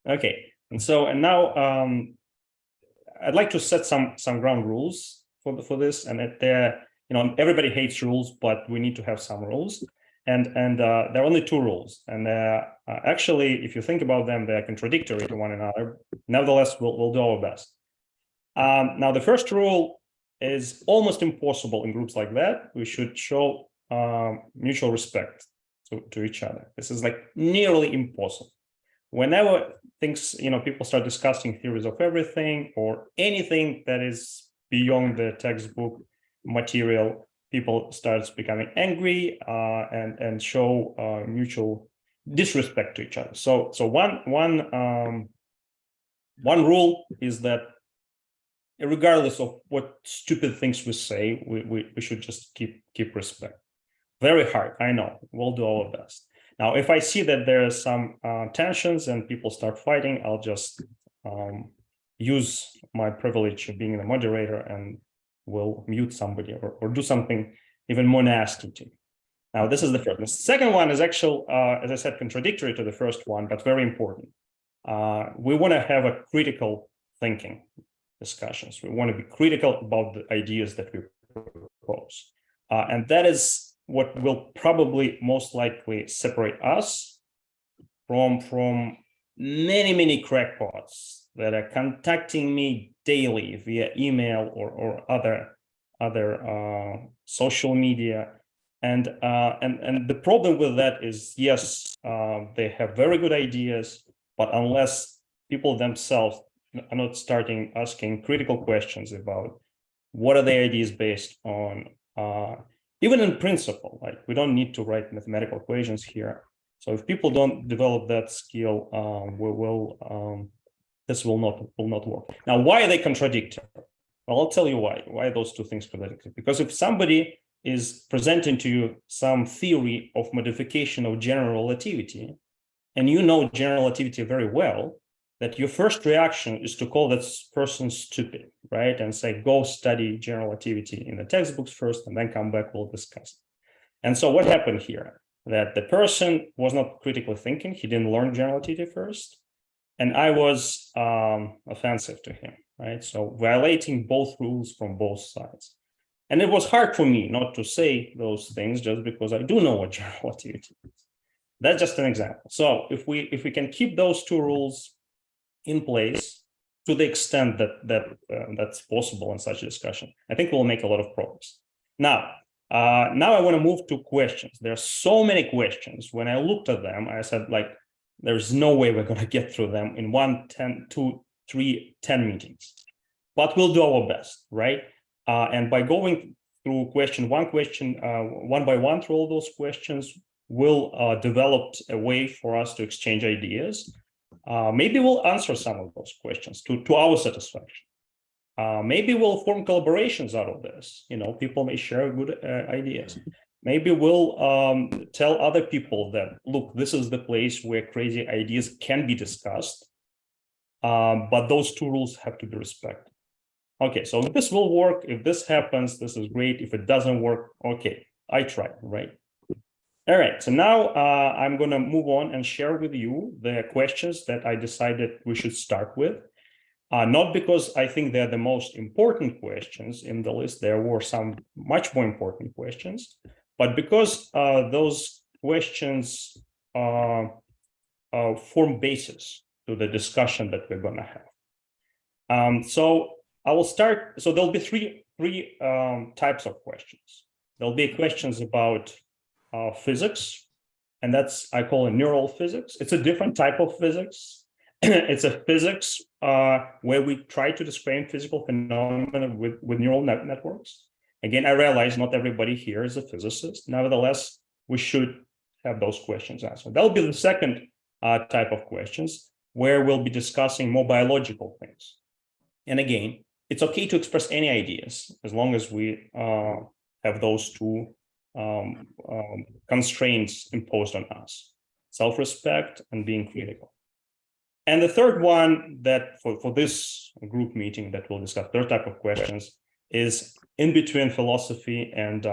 Okay, and now I'd like to set some ground rules for this, and everybody hates rules, but we need to have some rules, and there are only two rules, and actually, if you think about them, they are contradictory to one another. Nevertheless, we'll do our best. Now, the first rule is almost impossible in groups like that. We should show mutual respect to each other. This is like nearly impossible. Whenever people start discussing theories of everything or anything that is beyond the textbook material, people start becoming angry and show mutual disrespect to each other. So one rule is that regardless of what stupid things we say, we should just keep respect. Very hard, I know. We'll do our best. Now, if I see that there are some tensions and people start fighting, I'll just use my privilege of being the moderator and will mute somebody or do something even more nasty to you. Now, this is the first. The second one is actually, as I said, contradictory to the first one, but very important. We want to have a critical thinking discussions. We want to be critical about the ideas that we propose. And that is what will probably most likely separate us from many crackpots that are contacting me daily via email or other social media. And the problem with that is, yes, they have very good ideas, but unless people themselves are not starting asking critical questions about what are the ideas based on, even in principle, like we don't need to write mathematical equations here. So if people don't develop that skill, this will not work. Now, why are they contradictory? Well, I'll tell you why those two things contradictory. Because if somebody is presenting to you some theory of modification of general relativity, and you know general relativity very well, that your first reaction is to call that person stupid, right? And say, go study general relativity in the textbooks first, and then come back, we'll discuss it. And so what happened here? That the person was not critically thinking, he didn't learn general relativity first, and I was offensive to him, right? So violating both rules from both sides. And it was hard for me not to say those things just because I do know what general relativity is. That's just an example. So if we can keep those two rules in place to the extent that's possible in such a discussion, I think we'll make a lot of progress. Now I want to move to questions. There are so many questions. When I looked at them, I said, like, there's no way we're going to get through them in 10 meetings, but we'll do our best, right? And by going through one by one through all those questions, we'll develop a way for us to exchange ideas. Maybe we'll answer some of those questions to our satisfaction. Maybe we'll form collaborations out of this. People may share good ideas. Maybe we'll tell other people that, look, this is the place where crazy ideas can be discussed, but those two rules have to be respected. Okay, so if this will work, if this happens, this is great. If it doesn't work, okay, I tried, right? All right, so now I'm going to move on and share with you the questions that I decided we should start with. Not because I think they're the most important questions in the list, there were some much more important questions, but because those questions form basis to the discussion that we're going to have. So I will start. So there'll be three types of questions. There'll be questions about physics, and I call it neural physics. It's a different type of physics. It's a physics where we try to describe physical phenomena with neural networks. Again, I realize not everybody here is a physicist. Nevertheless, we should have those questions answered. That'll be the second type of questions, where we'll be discussing more biological things. And again, it's okay to express any ideas as long as we have those two constraints imposed on us: self-respect and being critical. And the third one that for this group meeting that we'll discuss, third type of questions, is in between philosophy and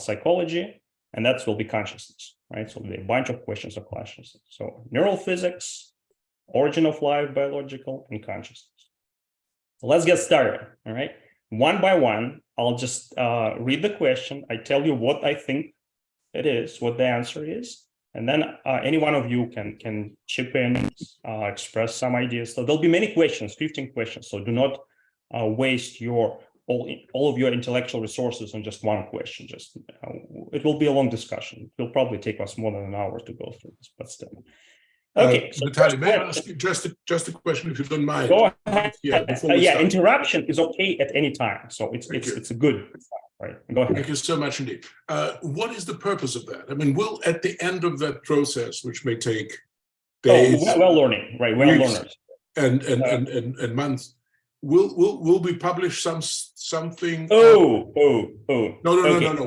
psychology, and that will be consciousness, right? So there'll be a bunch of questions of consciousness. So neural physics, origin of life, biological, and consciousness. So let's get started, all right? One by one, I'll just read the question. I tell you what I think it is, what the answer is, and then any one of you can chip in, express some ideas. So there'll be many questions, 15 questions, so do not waste all of your intellectual resources on just one question. Just it will be a long discussion. It will probably take us more than an hour to go through this, but still. Okay, so Vitaly, may I ask you just a question, if you don't mind? Go ahead. Yeah, interruption is okay at any time, so it's a good, right? Go ahead. Thank you so much indeed. What is the purpose of that? I mean, will at the end of that process, which may take days, well learning, right? Well learners and months, will we publish something? No.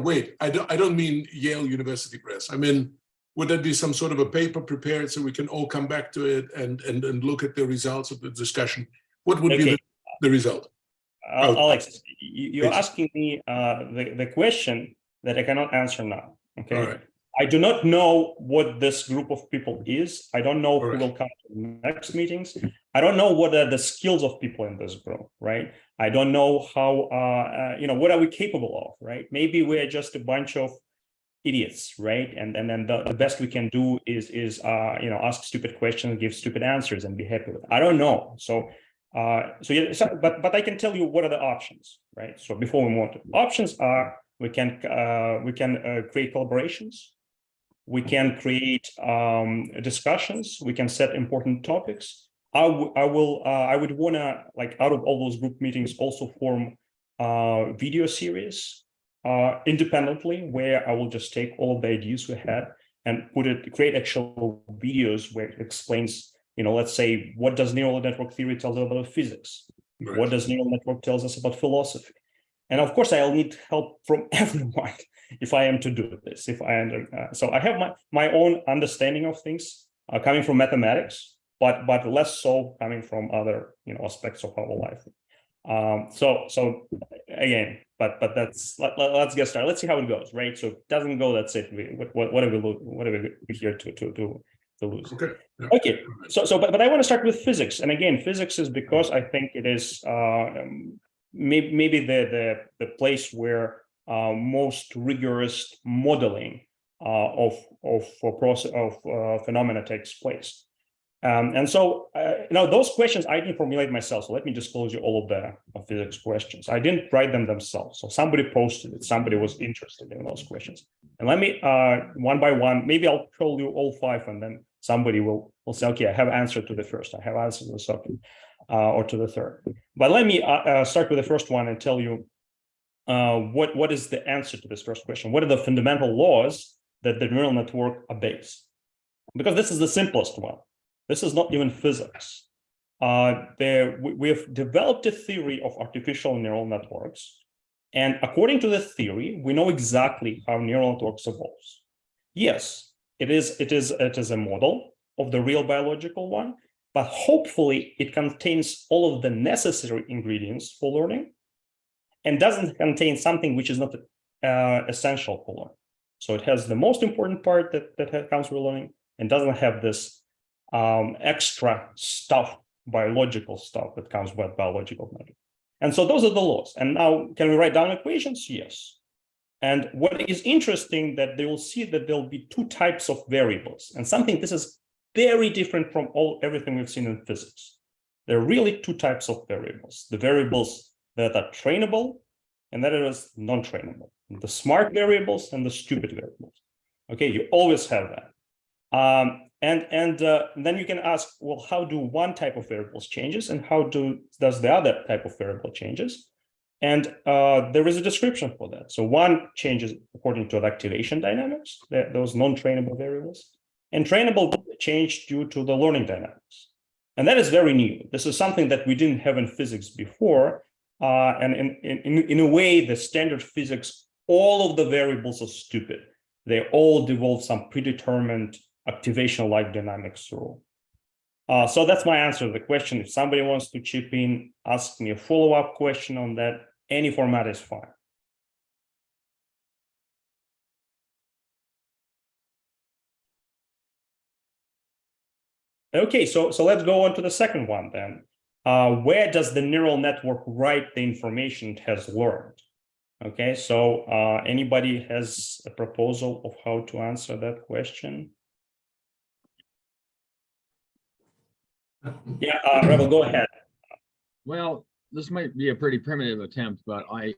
Wait, I don't mean Yale University Press. I mean, would that be some sort of a paper prepared so we can all come back to it and look at the results of the discussion? What would be the result? Alex, you're asking me the question that I cannot answer now. Okay. All right. I do not know what this group of people is. I don't know who will come to the next meetings. I don't know what are the skills of people in this group, right? I don't know how, what are we capable of, right? Maybe we're just a bunch of idiots, right? And then the best we can do is ask stupid questions, give stupid answers, and be happy with it. I don't know. But I can tell you what are the options, right? So before we move on, options are we can create collaborations, we can create discussions, we can set important topics. I would wanna, like, out of all those group meetings, also form video series independently, where I will just take all of the ideas we had and create actual videos where it explains, let's say, what does neural network theory tell us about physics? Right. What does neural network tells us about philosophy? And of course, I'll need help from everyone if I am to do this. So I have my own understanding of things coming from mathematics, but less so coming from other aspects of our life. So again, but let's get started. Let's see how it goes, right? So if it doesn't go, that's it. What are we here to lose? Okay. Yeah. Okay. So but I want to start with physics, and again, physics is because I think it is maybe the place where most rigorous modeling of phenomena takes place. And so, those questions I didn't formulate myself. So let me disclose you all of the physics questions. I didn't write them themselves. So somebody posted it. Somebody was interested in those questions. And let me, one by one, maybe I'll show you all 5, and then somebody will say, okay, I have answer to the first. I have answer to the second, or to the third. But let me start with the first one and tell you what is the answer to this first question. What are the fundamental laws that the neural network obeys? Because this is the simplest one. This is not even physics. We have developed a theory of artificial neural networks. And according to the theory, we know exactly how neural networks evolves. Yes, it is a model of the real biological one, but hopefully it contains all of the necessary ingredients for learning and doesn't contain something which is not essential for learning. So it has the most important part that comes with learning and doesn't have this extra stuff, biological stuff that comes with biological method. And so those are the laws. And now, can we write down equations? Yes. And what is interesting that they will see that there'll be 2 types of variables, and this is very different from everything we've seen in physics. There are really 2 types of variables: the variables that are trainable, and that is non-trainable. The smart variables and the stupid variables. Okay, you always have that. And then you can ask, well, how do one type of variables changes, and how does the other type of variable changes? And there is a description for that. So one changes according to the activation dynamics, those non-trainable variables, and trainable change due to the learning dynamics. And that is very new. This is something that we didn't have in physics before. And in a way, the standard physics, all of the variables are stupid. They all devolve some predetermined activation-like dynamics rule. So that's my answer to the question. If somebody wants to chip in, ask me a follow-up question on that, any format is fine. Okay, so let's go on to the second one then. Where does the neural network write the information it has learned? Okay, so anybody has a proposal of how to answer that question? Yeah, Rebel, go ahead. Well, this might be a pretty primitive attempt, but I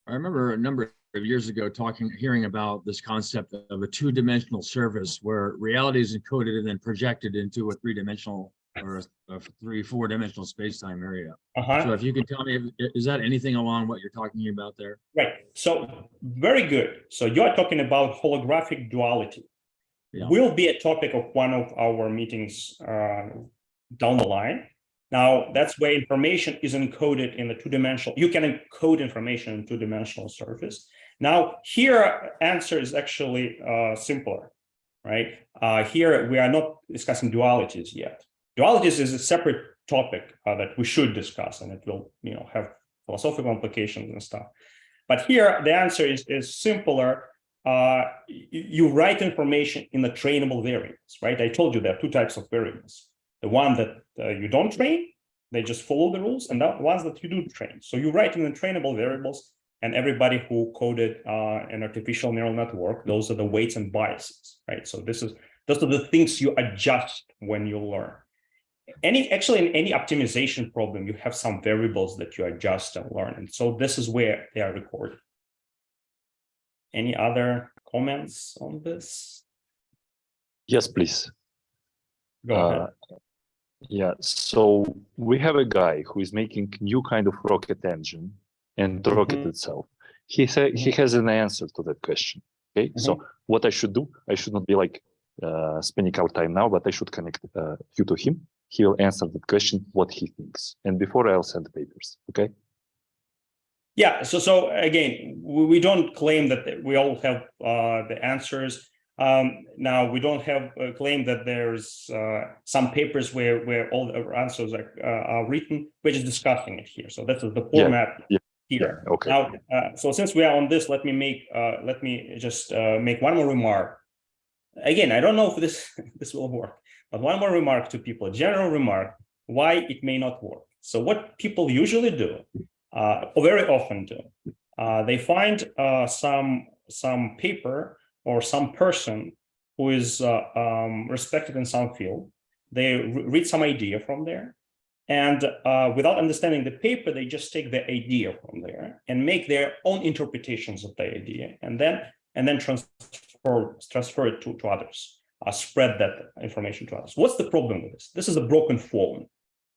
remember a number of years ago hearing about this concept of a two-dimensional surface where reality is encoded and then projected into a three-dimensional or a four-dimensional space-time area. So if you could tell me, is that anything along what you're talking about there? Right. So very good. So you are talking about holographic duality. Yeah. Will be a topic of one of our meetings down the line. Now, that's where information is encoded in the two-dimensional. You can encode information in two-dimensional surface. Now, here, answer is actually simpler, right? Here, we are not discussing dualities yet. Dualities is a separate topic that we should discuss, and it will, have philosophical implications and stuff. But here, the answer is simpler. You write information in the trainable variables, right? I told you there are two types of variables. The one that you don't train, they just follow the rules, and the ones that you do train. So you write in the trainable variables, and everybody who coded an artificial neural network, those are the weights and biases, right? So those are the things you adjust when you learn. Actually, in any optimization problem, you have some variables that you adjust and learn. And so this is where they are recorded. Any other comments on this? Yes, please. Go ahead. Yeah, so we have a guy who is making new kind of rocket engine and the rocket itself. He has an answer to that question. Okay, so what I should do, I should not be like spending our time now, but I should connect you to him. He will answer the question, what he thinks. And before I'll send the papers, okay? Yeah, so again, we don't claim that we all have the answers. Now, we don't have a claim that there's some papers where all the answers are written. We're just discussing it here. So that's the format here. Okay. Now, so since we are on this, let me just make one more remark. Again, I don't know if this will work, but one more remark to people, a general remark, why it may not work. So what people usually do, or very often do, they find some paper or some person who is respected in some field. They read some idea from there, and without understanding the paper, they just take the idea from there and make their own interpretations of the idea, and then transfer it to others, spread that information to others. What's the problem with this? This is a broken form,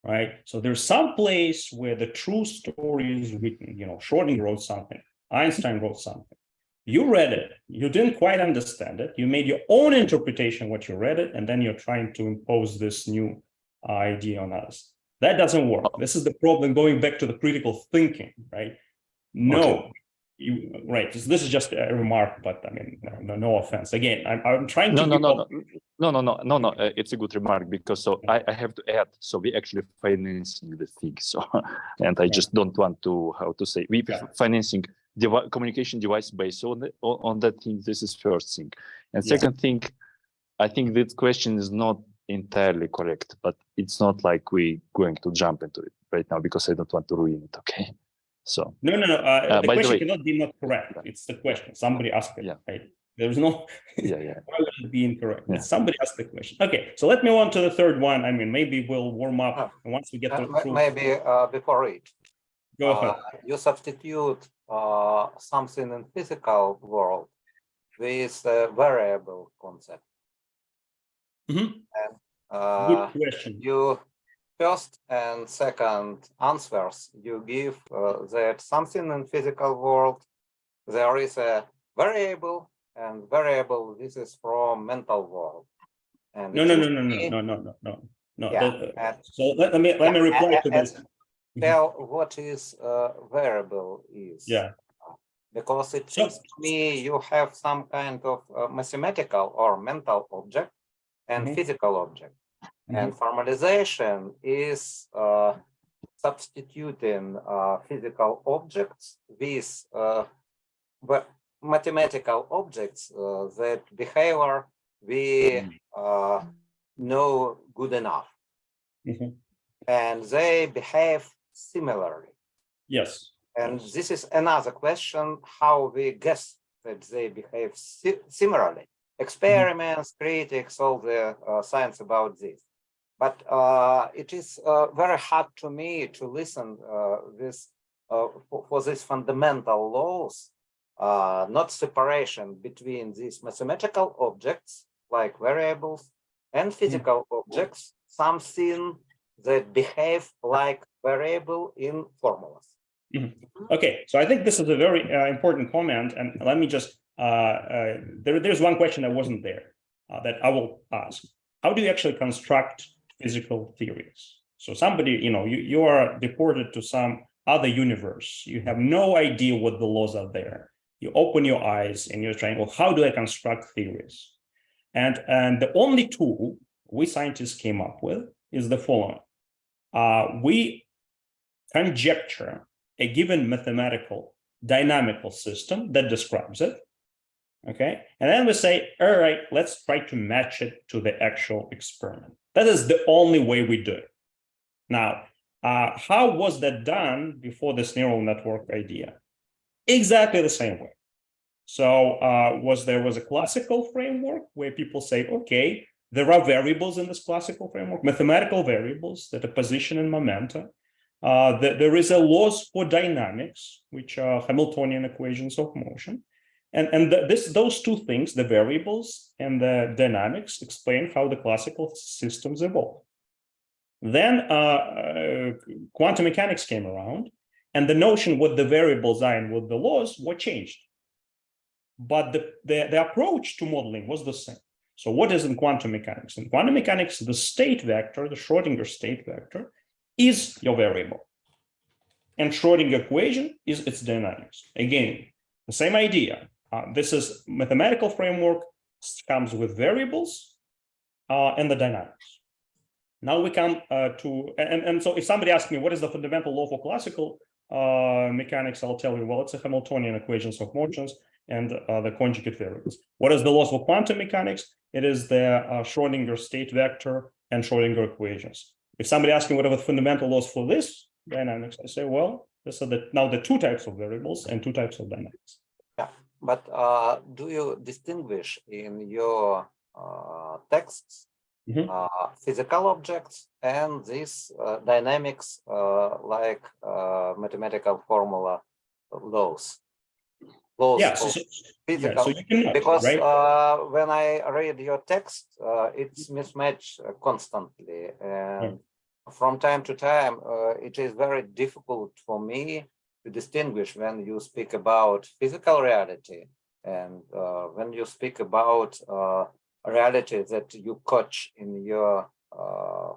right? So there's some place where the true story is written. Schrödinger wrote something, Einstein wrote something. You read it, you didn't quite understand it, you made your own interpretation what you read it, and then you're trying to impose this new idea on us. That doesn't work. This is the problem, going back to the critical thinking, right? No, right. This is just a remark, but I mean, no offense. Again, I'm trying to No. It's a good remark, because I have to add. So we actually financing the thing. So, and I just don't want to we financing communication device based on that thing. This is first thing, and second thing, I think this question is not entirely correct, but it's not like we're going to jump into it right now, because I don't want to ruin it. Okay. So no. The question cannot be not correct. It's the question. Somebody asked it. Yeah. Right? There's no. Why would it be incorrect? Yeah. Somebody asked the question. Okay, so let me on to the third one. I mean, maybe we'll warm up, and once we get through. Maybe before it. Go ahead. You substitute something in physical world with a variable concept. And, good question. You first and second answers you give that something in physical world there is a variable, and variable this is from mental world. And no. Yeah. So let me reply to this. Tell what is variable is. Yeah. Because it seems to me you have some kind of mathematical or mental object and physical object. And formalization is substituting physical objects with mathematical objects that behavior we know good enough. Mhm. And they behave similarly. Yes. And this is another question, how we guess that they behave similarly. Experiments, critics, all the science about this. But it is very hard to me to listen for these fundamental laws, not separation between these mathematical objects like variables and physical objects, something that behave like variable in formulas. Okay, so I think this is a very important comment, and let me just there's one question that wasn't there that I will ask. How do you actually construct physical theories? So somebody, you are deported to some other universe. You have no idea what the laws are there. You open your eyes and you're trying, well, how do I construct theories? And the only tool we scientists came up with is the following. We conjecture a given mathematical dynamical system that describes it. Okay. And then we say, all right, let's try to match it to the actual experiment. That is the only way we do it. Now, how was that done before this neural network idea? Exactly the same way. So there was a classical framework where people say, okay, there are variables in this classical framework, mathematical variables that are position and momentum. There is a laws for dynamics, which are Hamiltonian equations of motion. And those two things, the variables and the dynamics, explain how the classical systems evolve. Then quantum mechanics came around, and the notion what the variables are and what the laws were changed. But the approach to modeling was the same. So what is in quantum mechanics? In quantum mechanics, the state vector, the Schrodinger state vector, is your variable. And Schrodinger equation is its dynamics. Again, the same idea. This is mathematical framework, comes with variables and the dynamics. Now we come and so if somebody asks me, what is the fundamental law for classical mechanics, I'll tell you, well, it's a Hamiltonian equations of motions and the conjugate variables. What is the laws for quantum mechanics? It is the Schrodinger state vector and Schrodinger equations. If somebody asks me what are the fundamental laws for this dynamics, I say, well, these are now the two types of variables and two types of dynamics. Yeah, but do you distinguish in your texts physical objects and these dynamics like mathematical formula laws? Yeah, so physical, you can because right? When I read your text, it's mismatched constantly, and from time to time, it is very difficult for me to distinguish when you speak about physical reality and when you speak about reality that you coach in your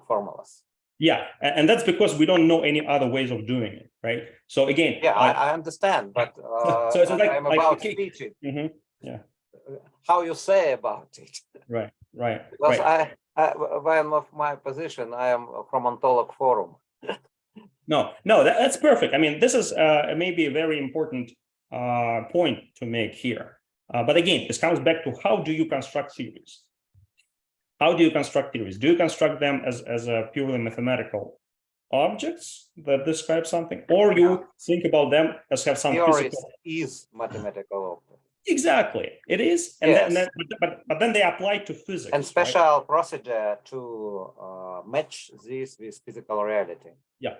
formulas. Yeah, and that's because we don't know any other ways of doing it, right? So again, yeah, I understand, but so it's I'm about speaking. Yeah, how you say about it. Right. Because when of my position, I am from Ontolog Forum. No, that's perfect. I mean, this is maybe a very important point to make here. But again, this comes back to how do you construct theories? How do you construct theories? Do you construct them as a purely mathematical objects that describe something, or you think about them as have some physical? Is mathematical object. Exactly, it is, and yes. but then they apply to physics and special procedure to match this with physical reality. Yeah.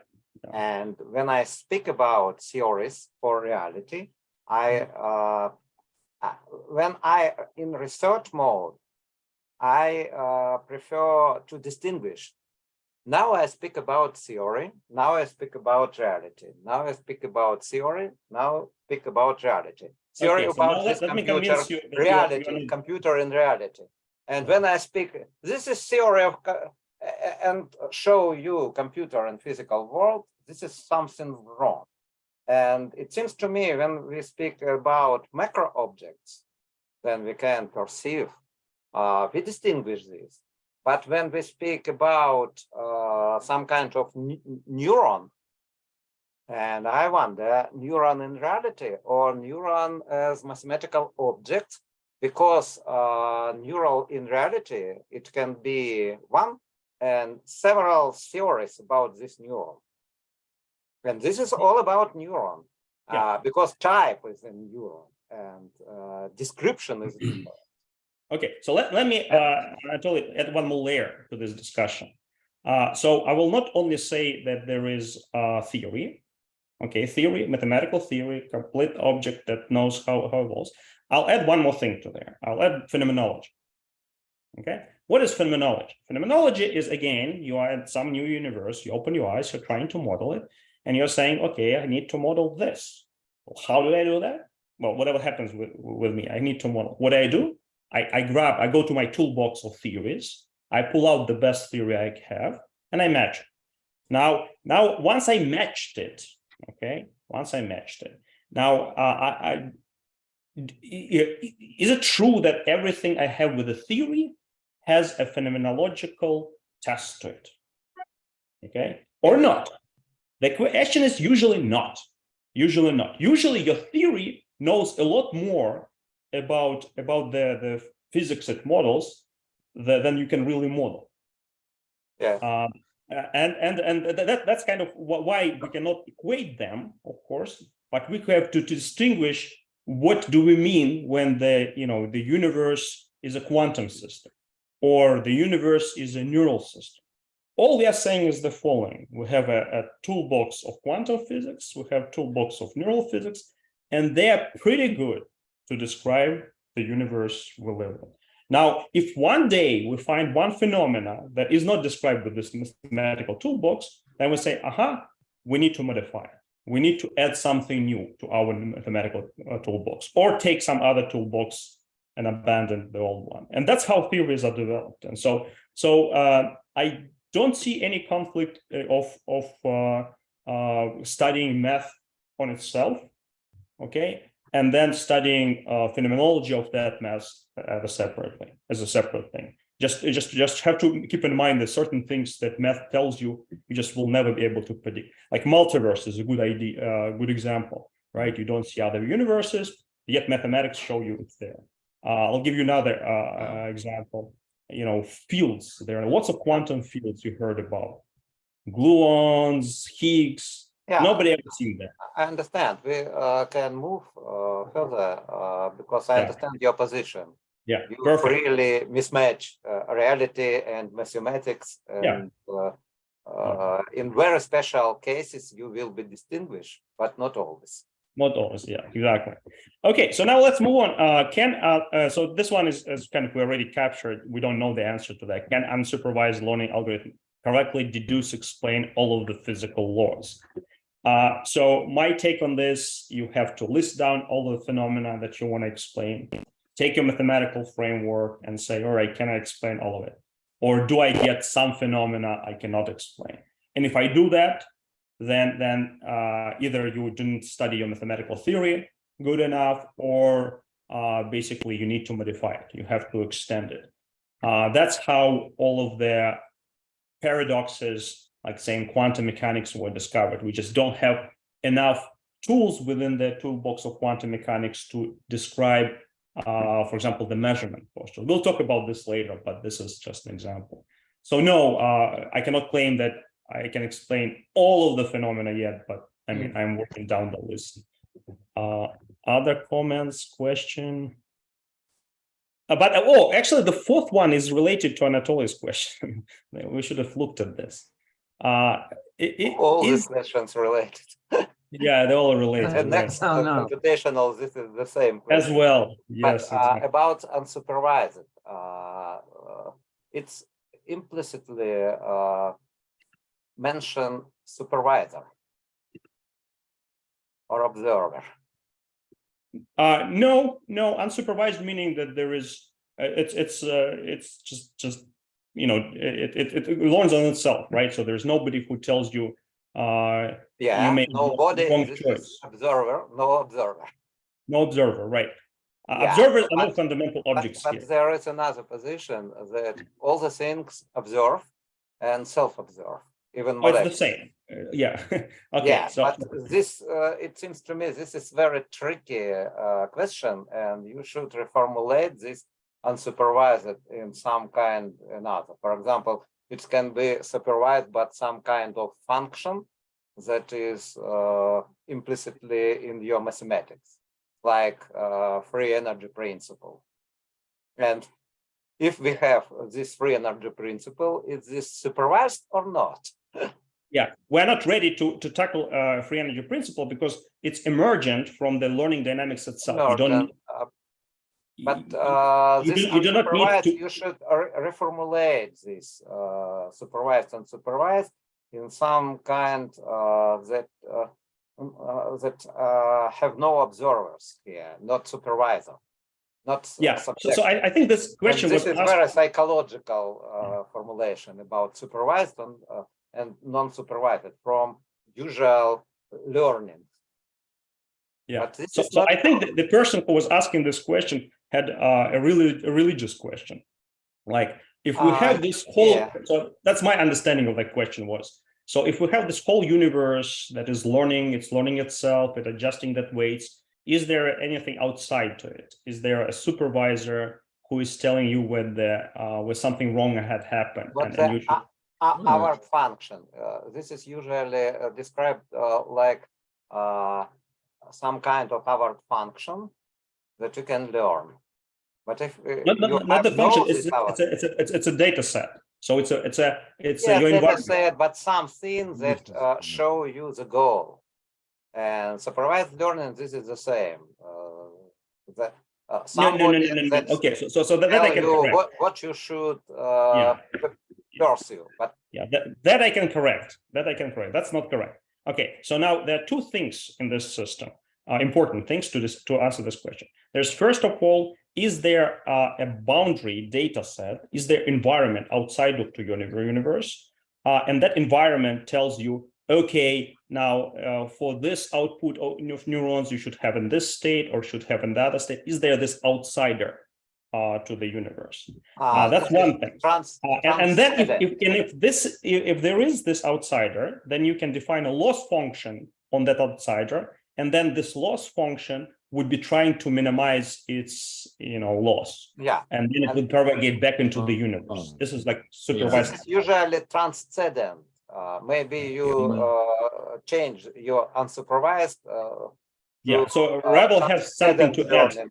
And when I speak about theories for reality, when I in research mode, I prefer to distinguish. Now I speak about theory. Now I speak about reality. Now I speak about theory. Now speak about reality. Theory about this computer, reality, computer in reality. And when I speak, this is theory of, and show you computer and physical world, this is something wrong. And it seems to me when we speak about macro objects, then we can perceive, we distinguish this. But when we speak about some kind of neuron, and I wonder, neuron in reality or neuron as mathematical object, because neural in reality, it can be one and several theories about this neuron. And this is all about neuron, because type is in neuron and description is different. Okay, so let me Anatoly, add one more layer to this discussion. So I will not only say that there is theory, okay, theory, mathematical theory, complete object that knows how it evolves. I'll add one more thing to there. I'll add phenomenology. Okay, what is phenomenology? Phenomenology is, again, you are in some new universe, you open your eyes, you're trying to model it, and you're saying, okay, I need to model this. Well, how do I do that? Well, whatever happens with me, I need to model. What do? I go to my toolbox of theories, I pull out the best theory I have, and I match it. Now, once I matched it, okay, now is it true that everything I have with a theory has a phenomenological test to it? Okay, or not? The question is usually not. Usually not. Usually your theory knows a lot more about the physics it models than you can really model. Yeah. And that's kind of why we cannot equate them, of course, but we have to distinguish what do we mean when the universe is a quantum system or the universe is a neural system. All we are saying is the following: we have a toolbox of quantum physics, we have a toolbox of neural physics, and they are pretty good to describe the universe we live in. Now, if one day we find one phenomena that is not described with this mathematical toolbox, then we say, aha, we need to modify it. We need to add something new to our mathematical toolbox, or take some other toolbox and abandon the old one. And that's how theories are developed. And so I don't see any conflict of studying math on itself, okay, and then studying phenomenology of that math as a separate thing. Just have to keep in mind that certain things that math tells you just will never be able to predict. Like multiverse is a good idea, good example, right? You don't see other universes, yet mathematics show you it's there. I'll give you another example. Fields. There are lots of quantum fields you heard about. Gluons, Higgs. Yeah. Nobody ever seen that. I understand. We can move further because I understand your position. Yeah, you perfect. Really mismatch reality and mathematics, and in very special cases you will be distinguished, but not always. Not always, yeah, exactly. Okay, so now let's move on. So this one is kind of, we already captured. We don't know the answer to that. Can unsupervised learning algorithm correctly deduce, explain all of the physical laws? So my take on this: you have to list down all the phenomena that you want to explain. Take a mathematical framework and say, all right, can I explain all of it? Or do I get some phenomena I cannot explain? And if I do that, then either you didn't study your mathematical theory good enough, or basically you need to modify it. You have to extend it. That's how all of the paradoxes, like saying quantum mechanics, were discovered. We just don't have enough tools within the toolbox of quantum mechanics to describe, for example, the measurement posture. We'll talk about this later, but this is just an example. So no, I cannot claim that I can explain all of the phenomena yet, but I mean, I'm working down the list. Other comments, question? But actually, the fourth one is related to Anatoly's question. We should have looked at this. All these questions related. Yeah, they're all related. And next computational, this is the same question. As well. Yes. But exactly. About unsupervised, it's implicitly mention supervisor or observer. No, unsupervised meaning that there is it's just it learns on itself, right? So there's nobody who tells you you made nobody wrong this choice. Is observer, no observer. No observer, right? Observers are not fundamental objects but here. There is another position that all the things observe and self-observe, even it's the same. Yeah. Okay. Yeah, so, but this it seems to me this is very tricky question, and you should reformulate this unsupervised in some kind another. For example, it can be supervised by some kind of function that is implicitly in your mathematics, like free energy principle. And if we have this free energy principle, is this supervised or not? Yeah, we're not ready to tackle free energy principle because it's emergent from the learning dynamics itself. You don't. But this you do not need to. You should reformulate this supervised and supervised in some kind that have no observers here, not supervisor, not So I think this question and this was is very psychological formulation about supervised and non-supervised from usual learning. Yeah. So I think the person who was asking this question had a religious question. Like, if we have this whole, so that's my understanding of that question was. So if we have this whole universe that is learning, it's learning itself, it's adjusting that weights, is there anything outside to it? Is there a supervisor who is telling you when when something wrong had happened? Our function, this is usually described like some kind of our function that you can learn. But if not the function, it's a data set. So it's your environment. Set, but something that show you the goal. And supervised learning, this is the same. No. Okay, so that I can correct. What you should pursue, but that I can correct. That's not correct. Okay, so now there are two things in this system, important things to answer this question. There's first of all, is there a boundary data set? Is there environment outside of the universe? And that environment tells you, okay, now for this output of neurons, you should have in this state or should have in the other state. Is there this outsider to the universe? That's one thing. And then if there is this outsider, then you can define a loss function on that outsider, and then this loss function would be trying to minimize its loss. Yeah. And then it will propagate back into the universe. This is like supervised. This is usually transcendent. Maybe you change your unsupervised. So Rebel has something to add.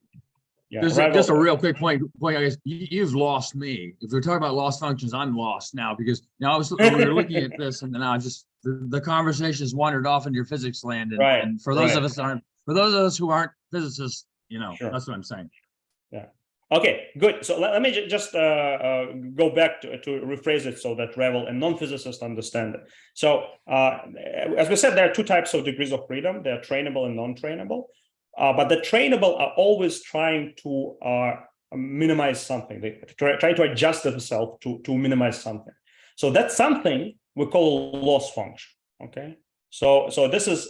Yeah, just a real quick point. I guess you've lost me. If we're talking about loss functions, I'm lost now because now we were looking at this, and then I just the conversation has wandered off into your physics land. And for those of us who aren't physicists, that's what I'm saying. Yeah. Okay. Good. So let me just go back to rephrase it so that Rebel and non-physicists understand it. So as we said, there are two types of degrees of freedom. They are trainable and non-trainable. But the trainable are always trying to minimize something. They try to adjust themselves to minimize something. So that's something we call a loss function. Okay. So this is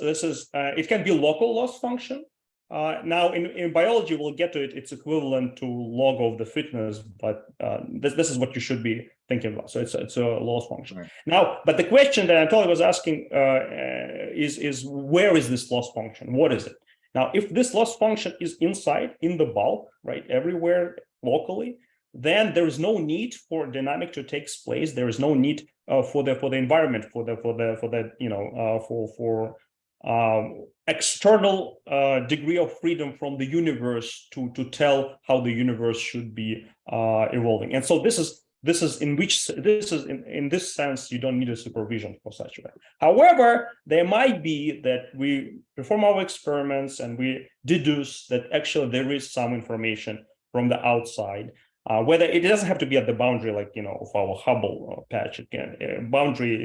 it can be local loss function. Now in biology we'll get to it. It's equivalent to log of the fitness, but this is what you should be thinking about. So it's a loss function. Right. Now, but the question that Anatoly was asking is where is this loss function? What is it? Now, if this loss function is inside in the bulk, right, everywhere locally, then there is no need for dynamic to take place. There is no need for the environment for external degree of freedom from the universe to tell how the universe should be evolving. And so this is in this sense you don't need a supervision for such a thing. However, there might be that we perform our experiments and we deduce that actually there is some information from the outside. Whether it doesn't have to be at the boundary, like of our Hubble patch. Boundary,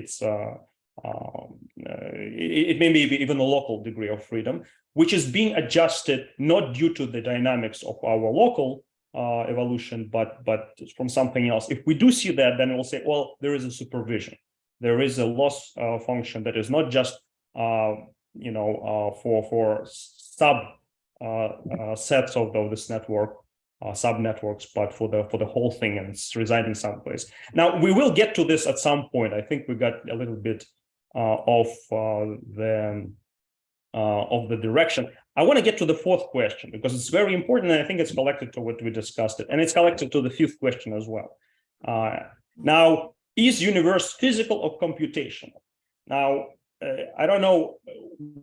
it may be even a local degree of freedom, which is being adjusted not due to the dynamics of our local evolution, but from something else. If we do see that, then we'll say, well, there is a supervision. There is a loss function that is not just for sub sets of this network, sub networks, but for the whole thing, and it's residing someplace. Now we will get to this at some point. I think we got a little bit of the direction. I want to get to the fourth question because it's very important, and I think it's connected to what we discussed it, and it's connected to the fifth question as well. Now, is universe physical or computational? Now, I don't know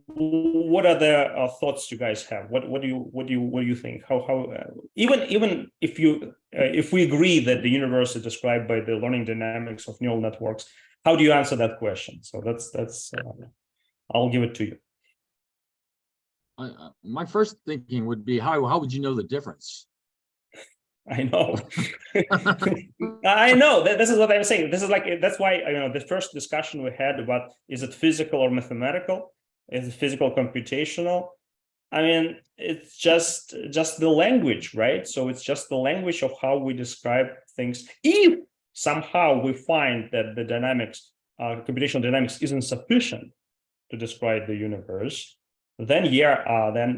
what are the thoughts you guys have. What do you think? How even if we agree that the universe is described by the learning dynamics of neural networks, how do you answer that question? So that's I'll give it to you. My first thinking would be how would you know the difference? I know. I know. This is what I'm saying. This is like, that's why, the first discussion we had about, is it physical or mathematical? Is it physical computational? I mean, it's just the language, right? So it's just the language of how we describe things. If somehow we find that the dynamics, computational dynamics isn't sufficient to describe the universe, then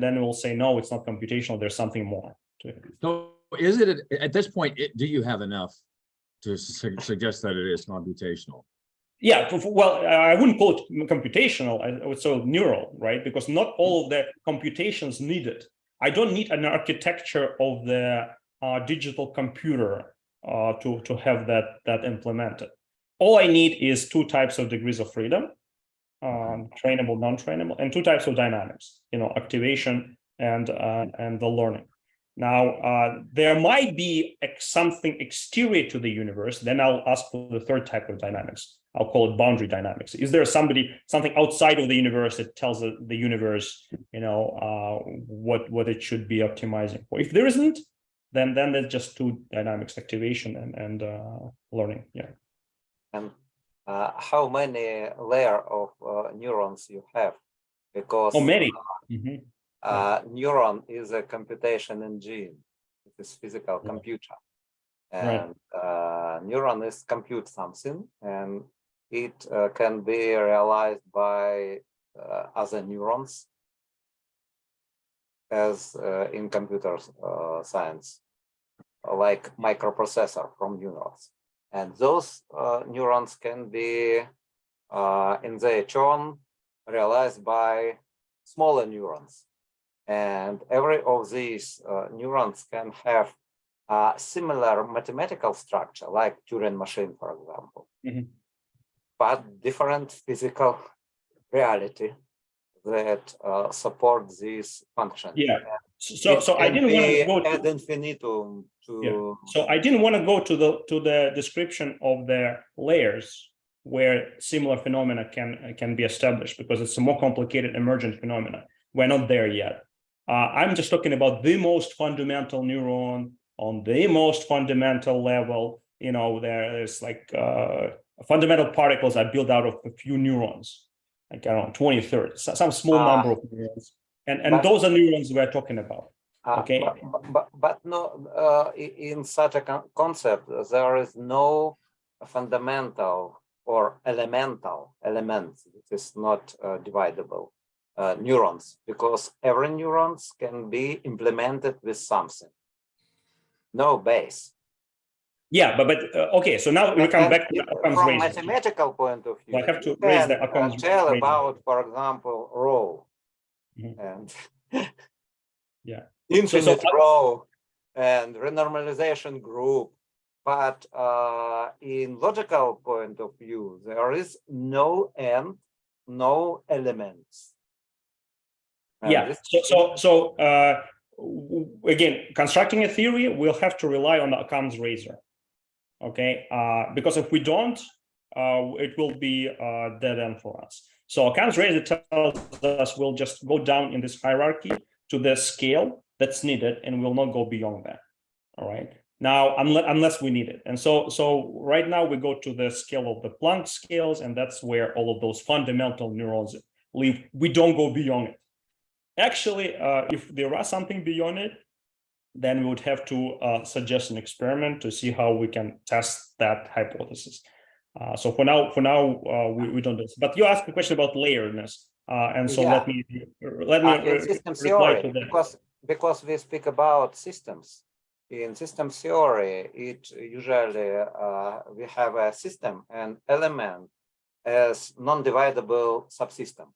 then we'll say, no, it's not computational. There's something more to it. So is it at this point, do you have enough to suggest that it is computational? Yeah, well, I wouldn't call it computational. I would say neural, right? Because not all of the computations needed. I don't need an architecture of the digital computer to have that implemented. All I need is two types of degrees of freedom, trainable, non-trainable, and two types of dynamics, activation and the learning. Now, there might be something exterior to the universe. Then I'll ask for the third type of dynamics. I'll call it boundary dynamics. Is there something outside of the universe that tells the universe, what it should be optimizing for? If there isn't, then there's just two dynamics: activation and learning. Yeah. And how many layers of neurons you have? Because many. Neuron is a computation engine. It is physical computer, and neuron is compute something, and it can be realized by other neurons, as in computer science, like microprocessor from neurons. And those neurons can be in their turn realized by smaller neurons. And every of these neurons can have a similar mathematical structure, like Turing machine, for example, but different physical reality that support these functions. Yeah. So I didn't want to go to ad infinitum to. Yeah. So I didn't want to go to the description of the layers where similar phenomena can be established, because it's a more complicated emergent phenomena. We're not there yet. I'm just talking about the most fundamental neuron on the most fundamental level. There's like fundamental particles are built out of a few neurons, like around 20, 30, some small number of neurons. And those are neurons we're talking about. Okay. But no, in such a concept, there is no fundamental or elemental elements. It is not dividable. Neurons, because every neurons can be implemented with something. No base. Yeah, but okay. So now we come back to the Occam's from razor. Mathematical point of view. I have to raise the Occam's tell razor. about, for example, row and infinite row and renormalization group. But in logical point of view, there is no end, no elements. Yeah. So again, constructing a theory, we'll have to rely on the Occam's razor. Okay, because if we don't, it will be a dead end for us. So Occam's razor tells us we'll just go down in this hierarchy to the scale that's needed, and we'll not go beyond that. All right. Now, unless we need it. And so right now we go to the scale of the Planck scales, and that's where all of those fundamental neurons live. We don't go beyond it. Actually, if there are something beyond it, then we would have to suggest an experiment to see how we can test that hypothesis. So for now, we don't do this. But you asked a question about layerness, and so let me system theory, to that. Because we speak about systems. In system theory, it usually we have a system and element as non-dividable subsystem.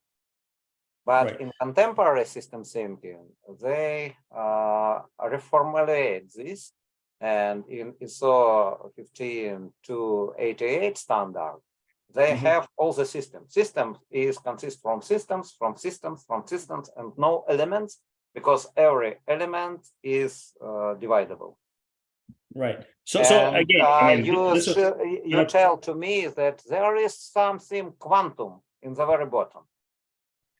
But in contemporary system thinking, they reformulate this and in ISO 15288 standard, they have all the systems. Systems consists from systems, and no elements, because every element is dividable. Right. So again, I mean, you tell to me that there is something quantum in the very bottom.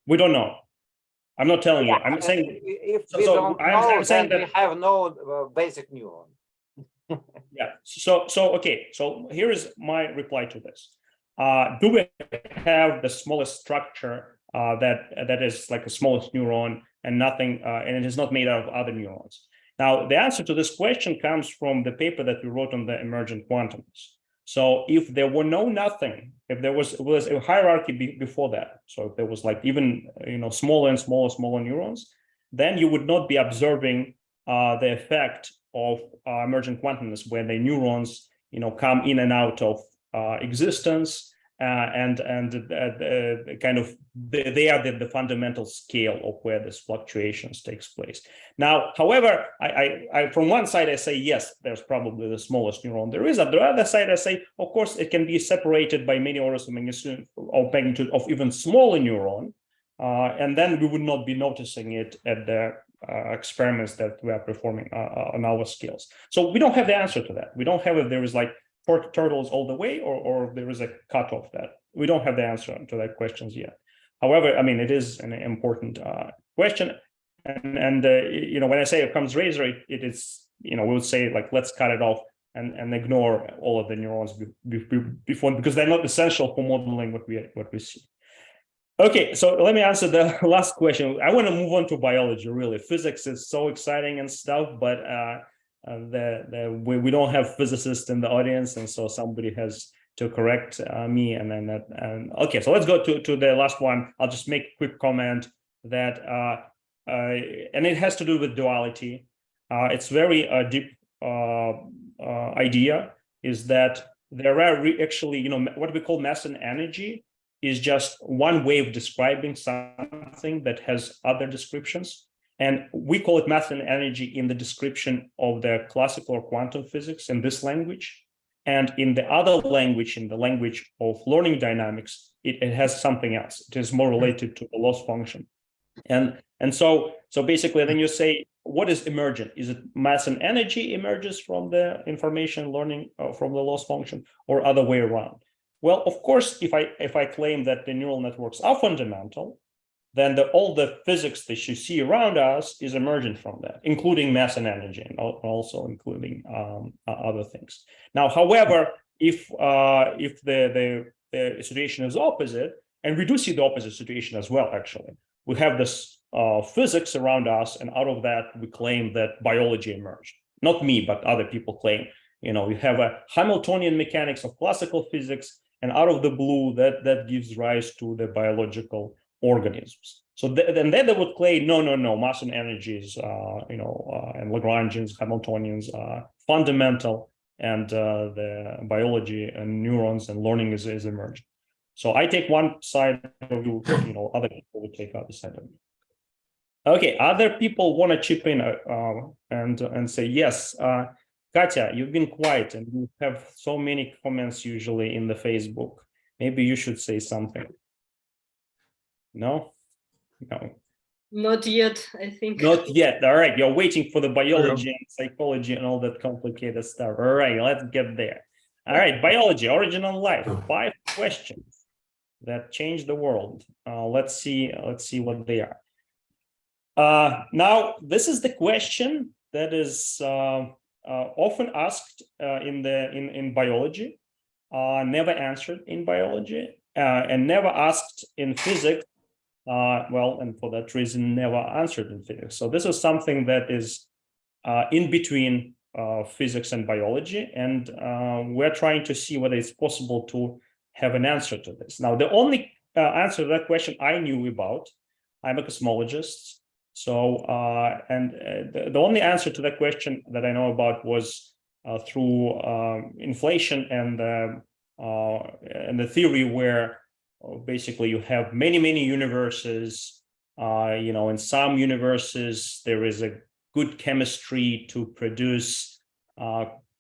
We don't know. I'm not telling you. I'm saying if we don't know, I'm saying then that we have no basic neuron. Yeah. So okay. So here is my reply to this. Do we have the smallest structure that is like the smallest neuron and nothing, and it is not made out of other neurons? Now, the answer to this question comes from the paper that we wrote on the emergent quantumness. So if there were nothing, if there was a hierarchy before that, so if there was like even smaller and smaller neurons, then you would not be observing the effect of emergent quantumness, where the neurons come in and out of existence, and kind of they are the fundamental scale of where this fluctuations takes place. Now, however, I from one side I say yes, there's probably the smallest neuron there is. On the other side, I say, of course, it can be separated by many orders of magnitude of even smaller neuron, and then we would not be noticing it at the experiments that we are performing on our scales. So we don't have the answer to that. We don't have if there is like turtles all the way, or there is a cutoff that we don't have the answer to that questions yet. However, I mean, it is an important question, and when I say it comes razor, it is we would say like let's cut it off and ignore all of the neurons before, because they're not essential for modeling what we see. Okay, so let me answer the last question. I want to move on to biology. Really, physics is so exciting and stuff, but we don't have physicists in the audience, and so somebody has to correct me. And okay, so let's go to the last one. I'll just make a quick comment that, and it has to do with duality. It's very deep idea is that there are actually, what we call mass and energy is just one way of describing something that has other descriptions. And we call it mass and energy in the description of the classical or quantum physics in this language. And in the other language, in the language of learning dynamics, it has something else. It is more related to the loss function. And so basically then you say, what is emergent? Is it mass and energy emerges from the information learning from the loss function, or other way around? Well, of course, if I claim that the neural networks are fundamental, then all the physics that you see around us is emergent from that, including mass and energy, and also including other things. Now, however, if the situation is opposite, and we do see the opposite situation as well, actually, we have this physics around us, and out of that we claim that biology emerged. Not me, but other people claim. You have a Hamiltonian mechanics of classical physics, and out of the blue, that gives rise to the biological organisms. So then they would claim, no, mass and energies, and Lagrangians, Hamiltonians are fundamental, and the biology and neurons and learning is emergent. So I take one side of you, other people would take other side of you. Okay, other people want to chip in and say yes. Katya, you've been quiet and you have so many comments usually in the Facebook. Maybe you should say something. No? Not yet, I think. Not yet. All right, you're waiting for the biology and psychology and all that complicated stuff. All right, let's get there. All right, biology, origin and life. 5 questions that change the world. Let's see what they are. Now, this is the question that is often asked in biology, never answered in biology, and never asked in physics. And for that reason, never answered in physics. So this is something that is in between physics and biology, and we're trying to see whether it's possible to have an answer to this. Now, the only answer to that question I knew about, I'm a cosmologist. So, the only answer to that question that I know about was through inflation and the theory where basically you have many universes. In some universes there is a good chemistry to produce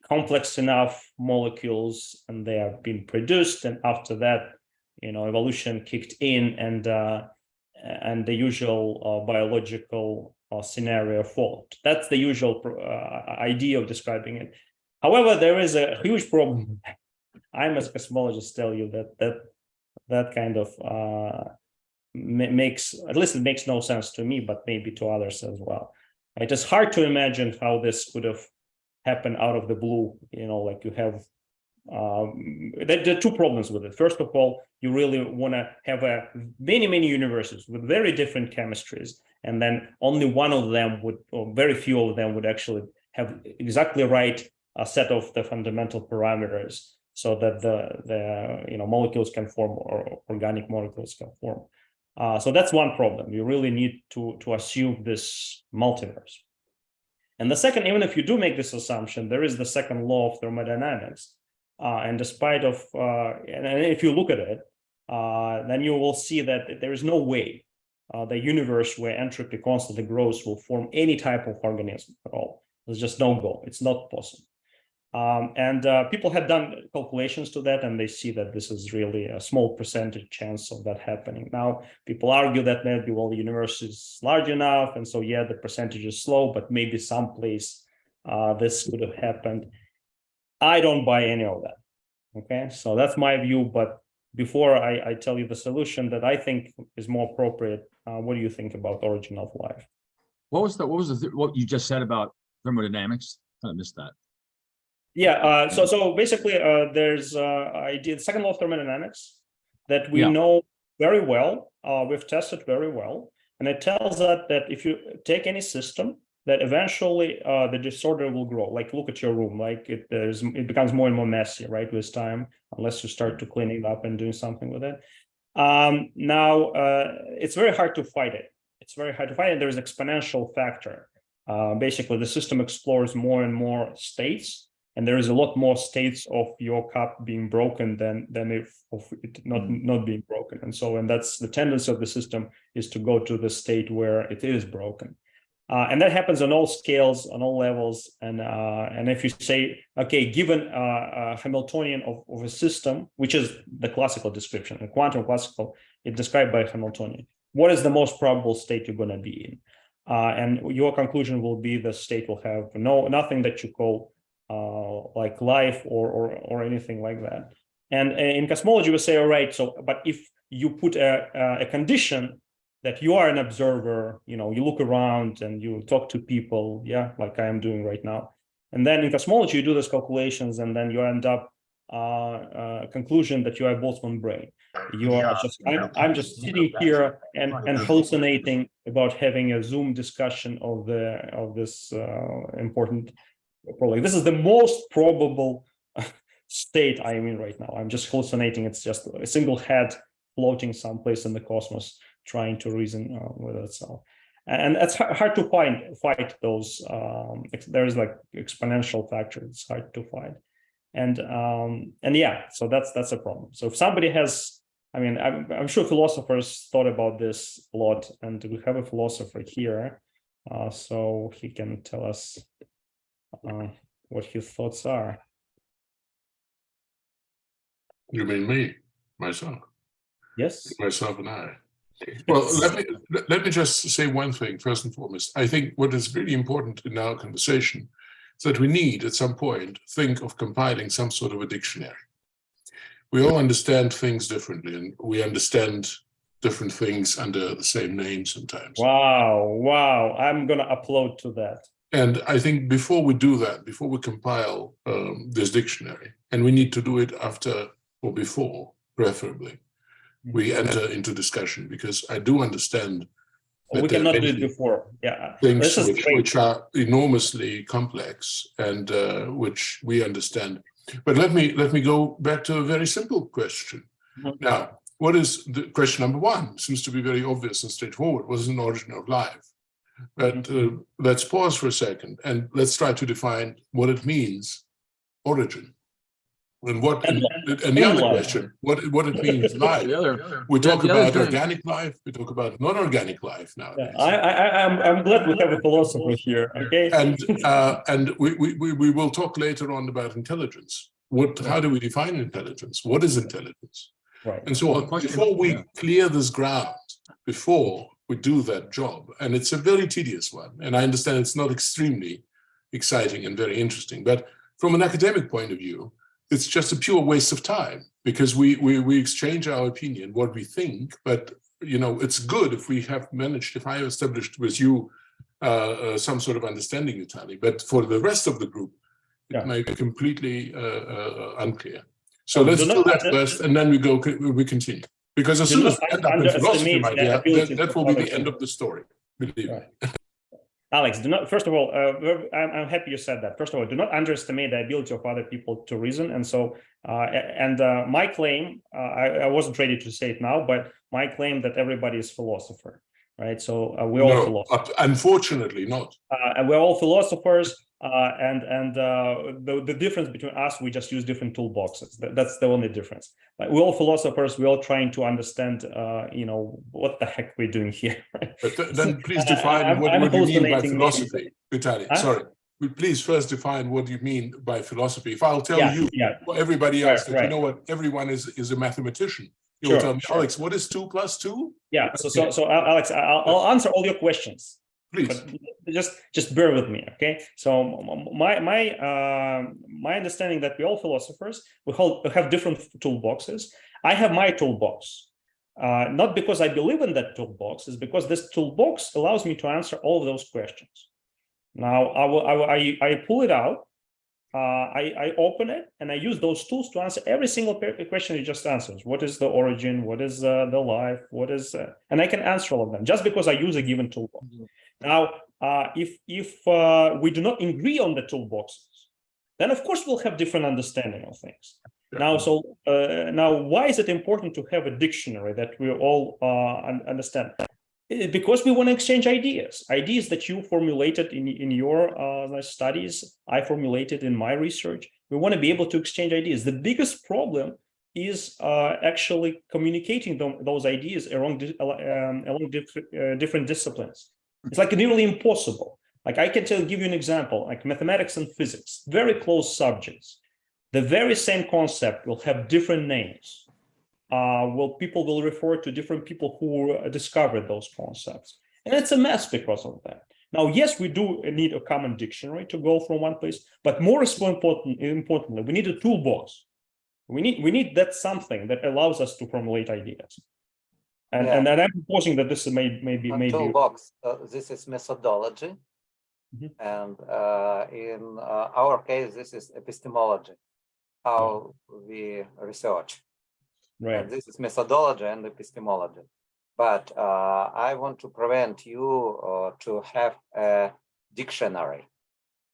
complex enough molecules, and they have been produced, and after that, evolution kicked in, and the usual biological scenario followed. That's the usual idea of describing it. However, there is a huge problem. I, as a cosmologist, tell you that kind of makes, at least it makes no sense to me, but maybe to others as well. It is hard to imagine how this could have happened out of the blue. Like you have there are two problems with it. First of all, you really want to have many universes with very different chemistries, and then only one of them would, or very few of them would actually have exactly right set of the fundamental parameters, so that the molecules can form, or organic molecules can form. So that's one problem. You really need to assume this multiverse. And the second, even if you do make this assumption, there is the second law of thermodynamics. And despite of, and if you look at it, then you will see that there is no way the universe where entropy constantly grows will form any type of organism at all. There's just no go. It's not possible. And people have done calculations to that, and they see that this is really a small percentage chance of that happening. Now, people argue that maybe, well, the universe is large enough, and so, yeah, the percentage is slow, but maybe someplace this could have happened. I don't buy any of that. Okay, so that's my view. But before I tell you the solution that I think is more appropriate, what do you think about origin of life? What you just said about thermodynamics? I missed that. Yeah, so basically, there's the second law of thermodynamics that we know very well. We've tested very well, and it tells us that if you take any system, that eventually the disorder will grow. Like, look at your room, like it becomes more and more messy, right, with time, unless you start to clean it up and doing something with it. Now, it's very hard to fight it. It's very hard to fight it. There's an exponential factor. Basically, the system explores more and more states, and there is a lot more states of your cup being broken than if of it not being broken. And that's the tendency of the system, is to go to the state where it is broken. And that happens on all scales, on all levels. And if you say, okay, given a Hamiltonian of a system, which is the classical description, the quantum classical, it's described by Hamiltonian, what is the most probable state you're going to be in? And your conclusion will be the state will have nothing that you call like life or anything like that. And in cosmology, we say, all right, so, but if you put a condition that you are an observer, you look around and you talk to people, like I am doing right now. And then in cosmology, you do those calculations, and then you end up conclusion that you have Boltzmann brain. You are just, I'm just sitting here and hallucinating about having a Zoom discussion of this important problem. This is the most probable state I am in right now. I'm just hallucinating. It's just a single head floating someplace in the cosmos, trying to reason with itself. And it's hard to fight those. There's like exponential factor. It's hard to fight. And yeah, so that's a problem. So if somebody has, I mean, I'm sure philosophers thought about this a lot, and we have a philosopher here, so he can tell us what his thoughts are. You mean me, myself? Yes. Myself and I. Well, let me just say one thing first and foremost. I think what is really important in our conversation is that we need, at some point, think of compiling some sort of a dictionary. We all understand things differently, and we understand different things under the same name sometimes. Wow! I'm gonna upload to that. And I think before we do that, before we compile this dictionary, and we need to do it after or before, preferably, we enter into discussion, because I do understand that we cannot do it before. Yeah, things which are enormously complex and which we understand. But let me go back to a very simple question. Now, what is the question number one? Seems to be very obvious and straightforward. What is an origin of life? But let's pause for a second and let's try to define what it means, origin. And the other question, what it means live. We talk about organic life, we talk about non-organic life nowadays. I'm glad we have a philosopher here. Okay. And we will talk later on about intelligence. How do we define intelligence? What is intelligence? Right. And so on. Before we clear this ground, before we do that job, and it's a very tedious one, and I understand it's not extremely exciting and very interesting, but from an academic point of view, it's just a pure waste of time, because we exchange our opinion, what we think, but it's good if we have managed, if I have established with you some sort of understanding, Vitaly, but for the rest of the group, it might be completely unclear. So let's do that first, and then we continue. Because as soon as we end up in philosophy, my dear, that will be the end of the story, believe me. Alex, first of all, I'm happy you said that. First of all, do not underestimate the ability of other people to reason. And so, my claim, I wasn't ready to say it now, but my claim that everybody is philosopher, right? So we're all philosophers. Unfortunately not. And we're all philosophers. The difference between us, we just use different toolboxes. That's the only difference. Like, we're all philosophers. We're all trying to understand, what the heck we're doing here. Right? But then please define what you mean by philosophy, Vitaly. Sorry. Please first define what you mean by philosophy. If I'll tell you or everybody else that you know what, everyone is a mathematician. You'll tell me, Alex, what is 2 + 2? Yeah. So Alex, I'll answer all your questions. Please. But just bear with me, okay? So my understanding that we're all philosophers, we have different toolboxes. I have my toolbox, not because I believe in that toolbox, it's because this toolbox allows me to answer all of those questions. Now I pull it out, I open it, and I use those tools to answer every single question you just answered. What is the origin? What is the life? What is and I can answer all of them just because I use a given toolbox. Now, if we do not agree on the toolboxes, then of course we'll have different understanding of things. Now, why is it important to have a dictionary that we all understand? Because we want to exchange ideas that you formulated in your studies, I formulated in my research. We want to be able to exchange ideas. The biggest problem is actually communicating those ideas along different disciplines. It's like nearly impossible. Like, I can give you an example, like mathematics and physics, very close subjects. The very same concept will have different names. People will refer to different people who discovered those concepts. And it's a mess because of that. Now, yes, we do need a common dictionary to go from one place, but more importantly, we need a toolbox. We need that something that allows us to formulate ideas. And I'm proposing that this may be toolbox. This is methodology, and in our case, this is epistemology, how we research. Right. And this is methodology and epistemology. But I want to prevent you to have a dictionary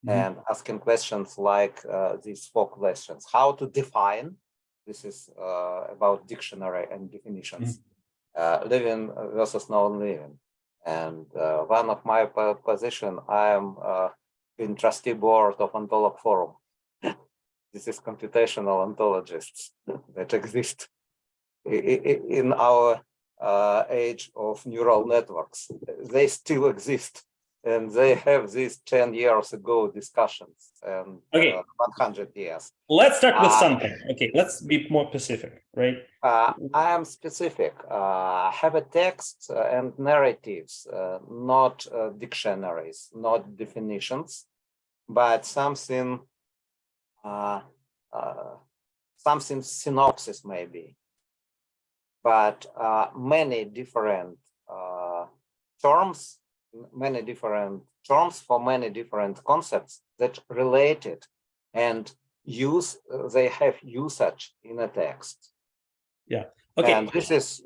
and asking questions like these 4 questions: how to define. This is about dictionary and definitions. Living versus non-living. And one of my position, I am in trustee board of Ontolog Forum. This is computational ontologists that exist in our age of neural networks. They still exist, and they have these 10 years ago discussions and 100 years. Let's start with something. Okay, let's be more specific, right? I am specific. Have a text and narratives, not dictionaries, not definitions, but something synopsis maybe. But many different terms for many different concepts that related and they have usage in a text. Yeah. Okay. And this is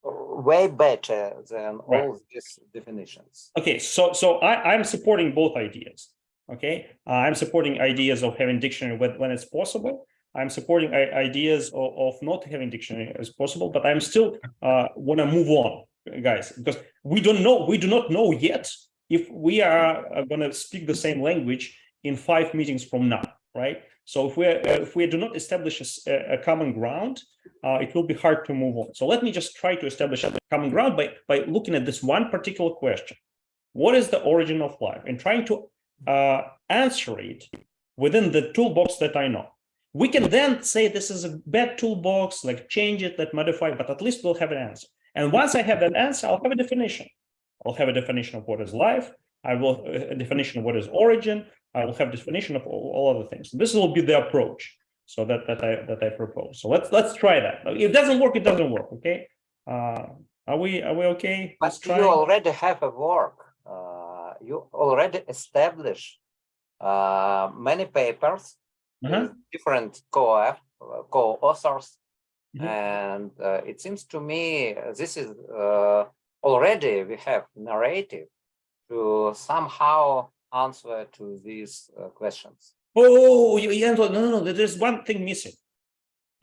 way better than all these definitions. Okay. So I'm supporting both ideas. Okay. I'm supporting ideas of having dictionary when it's possible. I'm supporting ideas of not having dictionary as possible, but I'm still want to move on, guys, because we do not know yet if we are going to speak the same language in 5 meetings from now, right? So if we do not establish a common ground, it will be hard to move on. So let me just try to establish a common ground by looking at this one particular question. What is the origin of life? And trying to answer it within the toolbox that I know. We can then say this is a bad toolbox, like change it, let modify, but at least we'll have an answer. And once I have an answer, I'll have a definition. I'll have a definition of what is life. I will a definition of what is origin. I will have definition of all other things. This will be the approach. So that I propose. So let's try that. If it doesn't work, it doesn't work. Okay. Are we okay? But you already have a work. You already established many papers with different co-authors, and it seems to me this is already we have narrative to somehow answer to these questions. Oh, no. There's one thing missing.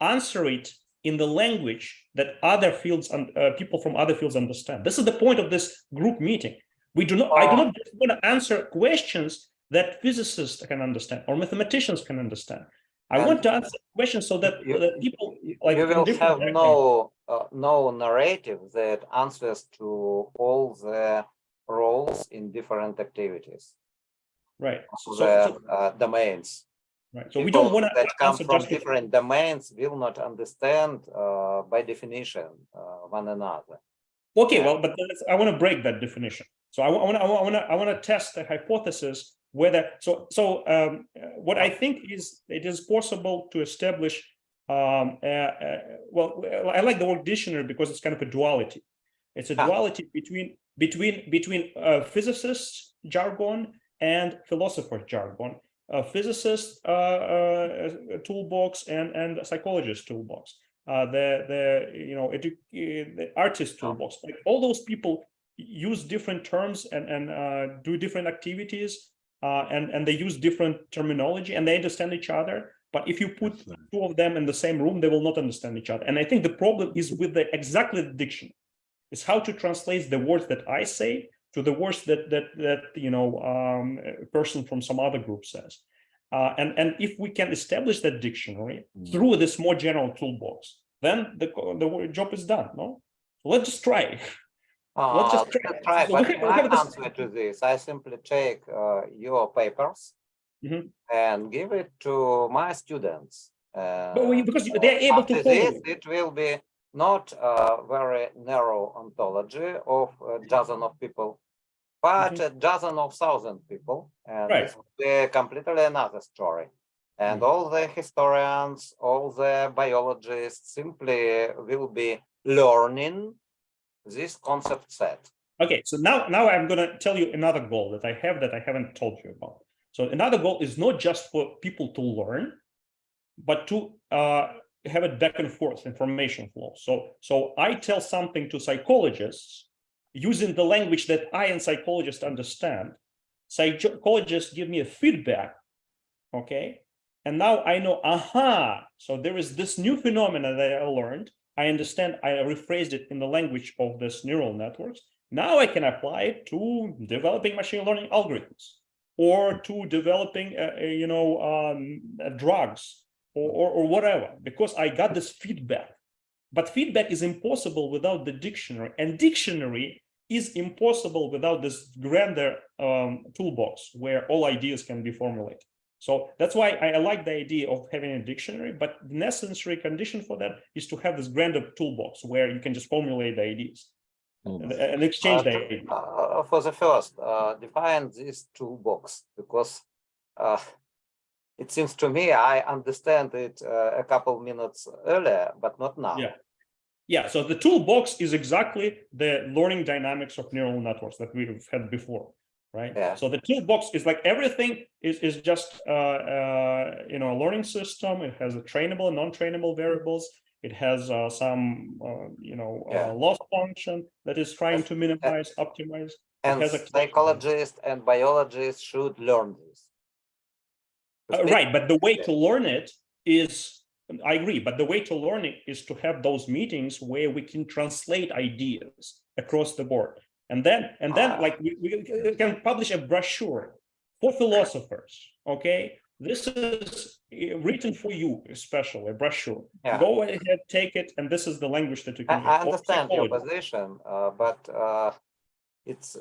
Answer it in the language that other fields and people from other fields understand. This is the point of this group meeting. We do not. I do not just want to answer questions that physicists can understand or mathematicians can understand. I want to answer questions so that people like you will have no narrative that answers to all the roles in different activities. Right. So domains. Right. So we don't want to that come from different domains will not understand by definition one another. Okay, well, but I want to break that definition. So I want to test the hypothesis whether what I think is it is possible to establish. Well, I like the word dictionary because it's kind of a duality. It's a duality between physicists' jargon and philosopher jargon. Physicist toolbox and psychologist toolbox. The artist toolbox. Like all those people use different terms and do different activities, and they use different terminology and they understand each other. But if you put two of them in the same room, they will not understand each other. And I think the problem is with exactly the dictionary. It's how to translate the words that I say to the words that a person from some other group says. And if we can establish that dictionary through this more general toolbox, then the job is done. No, so let's just try. Let's just try. So my answer to this, I simply take your papers and give it to my students. Because they're able to follow. This, it will be not a very narrow ontology of a dozen of people, but a dozen of thousand people, and this will be completely another story. And all the historians, all the biologists simply will be learning this concept set. Okay, so now I'm going to tell you another goal that I have that I haven't told you about. So another goal is not just for people to learn, but to have it back and forth information flow. So I tell something to psychologists using the language that I and psychologists understand. Psychologists give me a feedback, okay? And now I know, so there is this new phenomena that I learned. I understand, I rephrased it in the language of this neural networks. Now I can apply it to developing machine learning algorithms or to developing, drugs or whatever, because I got this feedback. But feedback is impossible without the dictionary, and dictionary is impossible without this grander toolbox where all ideas can be formulated. So that's why I like the idea of having a dictionary, but the necessary condition for that is to have this grander toolbox where you can just formulate the ideas and exchange the ideas. For the first, define this toolbox, because it seems to me I understand it a couple minutes earlier, but not now. Yeah. So the toolbox is exactly the learning dynamics of neural networks that we've had before, right? Yeah. So the toolbox is like everything is just a learning system. It has a trainable and non-trainable variables. It has some loss function that is trying to minimize, optimize. And psychologists and biologists should learn this. Right, but the way to learn it is, I agree, but the way to learn it is to have those meetings where we can translate ideas across the board. And then like we can publish a brochure for philosophers, okay, this is written for you, especially a brochure. Yeah. Go ahead, take it, and this is the language that you can I use. understand your position, but it's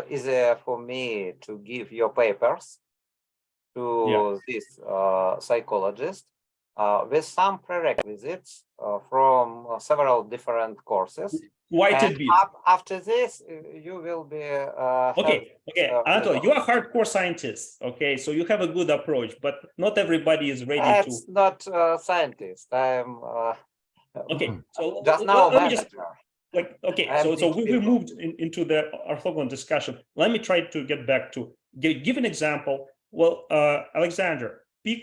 easier for me to give your papers to this psychologist with some prerequisites from several different courses. Quite a bit. After this, you will be Okay, Anatol, you are a hardcore scientist. Okay, so you have a good approach, but not everybody is ready to. That's not scientist. I'm Okay, so just now let me manager. So we moved into the orthogonal discussion. Let me try to get back to give an example. Well, Alexander, pick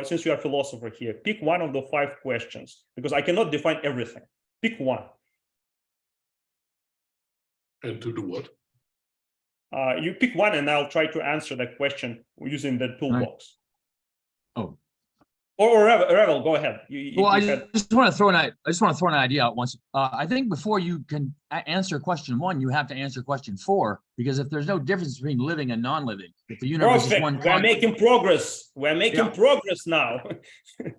since you are a philosopher here, pick one of the 5 questions because I cannot define everything. Pick one. And to do what? You pick one, and I'll try to answer that question using the toolbox. Oh. Or Revel, go ahead. I just want to throw an idea out once. I think before you can answer question 1, you have to answer question 4, because if there's no difference between living and non-living, if the universe is one, we're making progress. We're making progress now.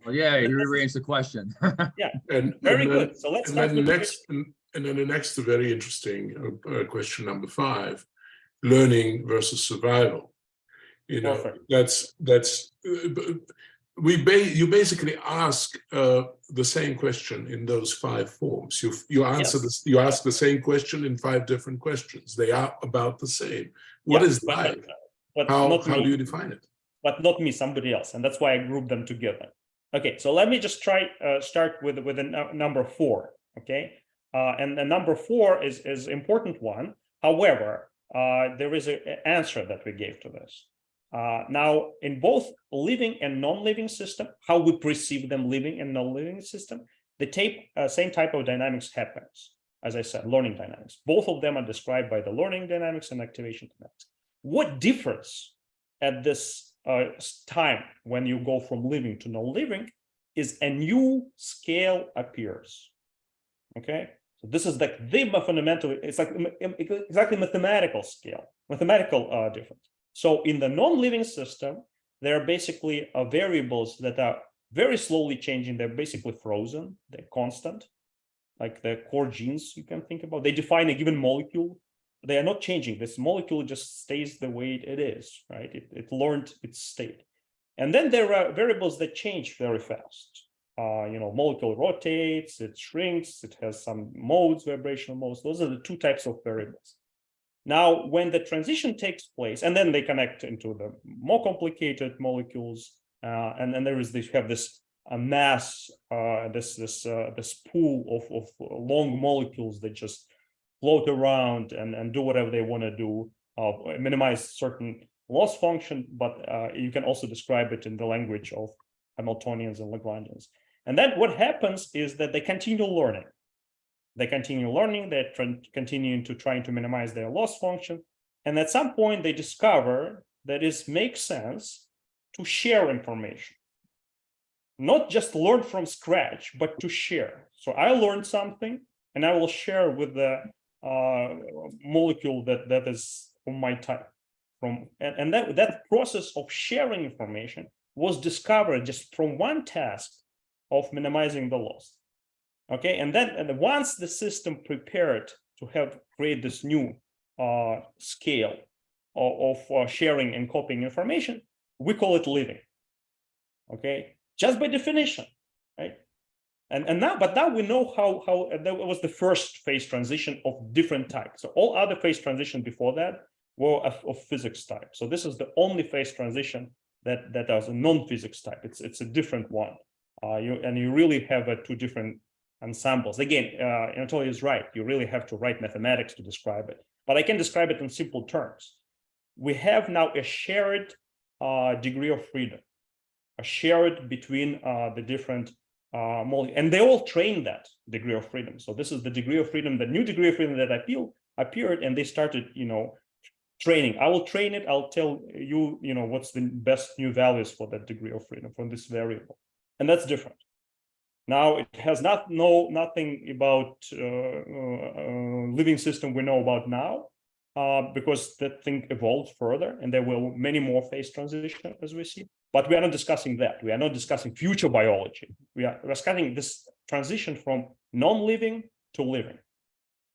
Well, yeah, you rearrange the question. Yeah, and very good. So let's start with the next very interesting question number 5, learning versus survival. You know, perfect. You basically ask the same question in those 5 forms. You answer this. You ask the same question in 5 different questions. They are about the same. What is life? How do you define it? But not me, somebody else, and that's why I grouped them together. Okay, so let me just try start with a number 4. Okay, and the number 4 is important one. However, there is an answer that we gave to this. Now, in both living and non-living system, how we perceive them living and non-living system, the same type of dynamics happens. As I said, learning dynamics. Both of them are described by the learning dynamics and activation dynamics. What differs at this time when you go from living to non-living is a new scale appears. Okay, so this is like the fundamental. It's like exactly mathematical scale, mathematical difference. So in the non-living system, there are basically variables that are very slowly changing. They're basically frozen. They're constant, like the core genes you can think about. They define a given molecule. They are not changing. This molecule just stays the way it is, right? It learned its state. And then there are variables that change very fast. Molecule rotates, it shrinks, it has some modes, vibrational modes. Those are the 2 types of variables. Now, when the transition takes place, and then they connect into the more complicated molecules, and then you have this mass, this pool of long molecules that just float around and do whatever they want to do, minimize certain loss function, but you can also describe it in the language of Hamiltonians and Lagrangians. And then what happens is that they continue learning. They're continuing to trying to minimize their loss function. And at some point, they discover that it makes sense to share information. Not just learn from scratch, but to share. So I learned something, and I will share with the molecule that is of my type. And that process of sharing information was discovered just from one task of minimizing the loss. Okay, and once the system prepared to create this new scale of sharing and copying information, we call it living. Okay, just by definition, right? And now we know how that was the first phase transition of different types. So all other phase transitions before that were of physics type. So this is the only phase transition that has a non-physics type. It's a different one. You really have 2 different ensembles. Again, Anatoly is right. You really have to write mathematics to describe it. But I can describe it in simple terms. We have now a shared degree of freedom, a shared between the different molecules, and they all train that degree of freedom. So this is the degree of freedom, the new degree of freedom that appeared, and they started, training. I will train it. I'll tell you, what's the best new values for that degree of freedom for this variable, and that's different. Now it has nothing about living system we know about now, because that thing evolved further, and there were many more phase transitions as we see. But we are not discussing that. We are not discussing future biology. We are discussing this transition from non-living to living.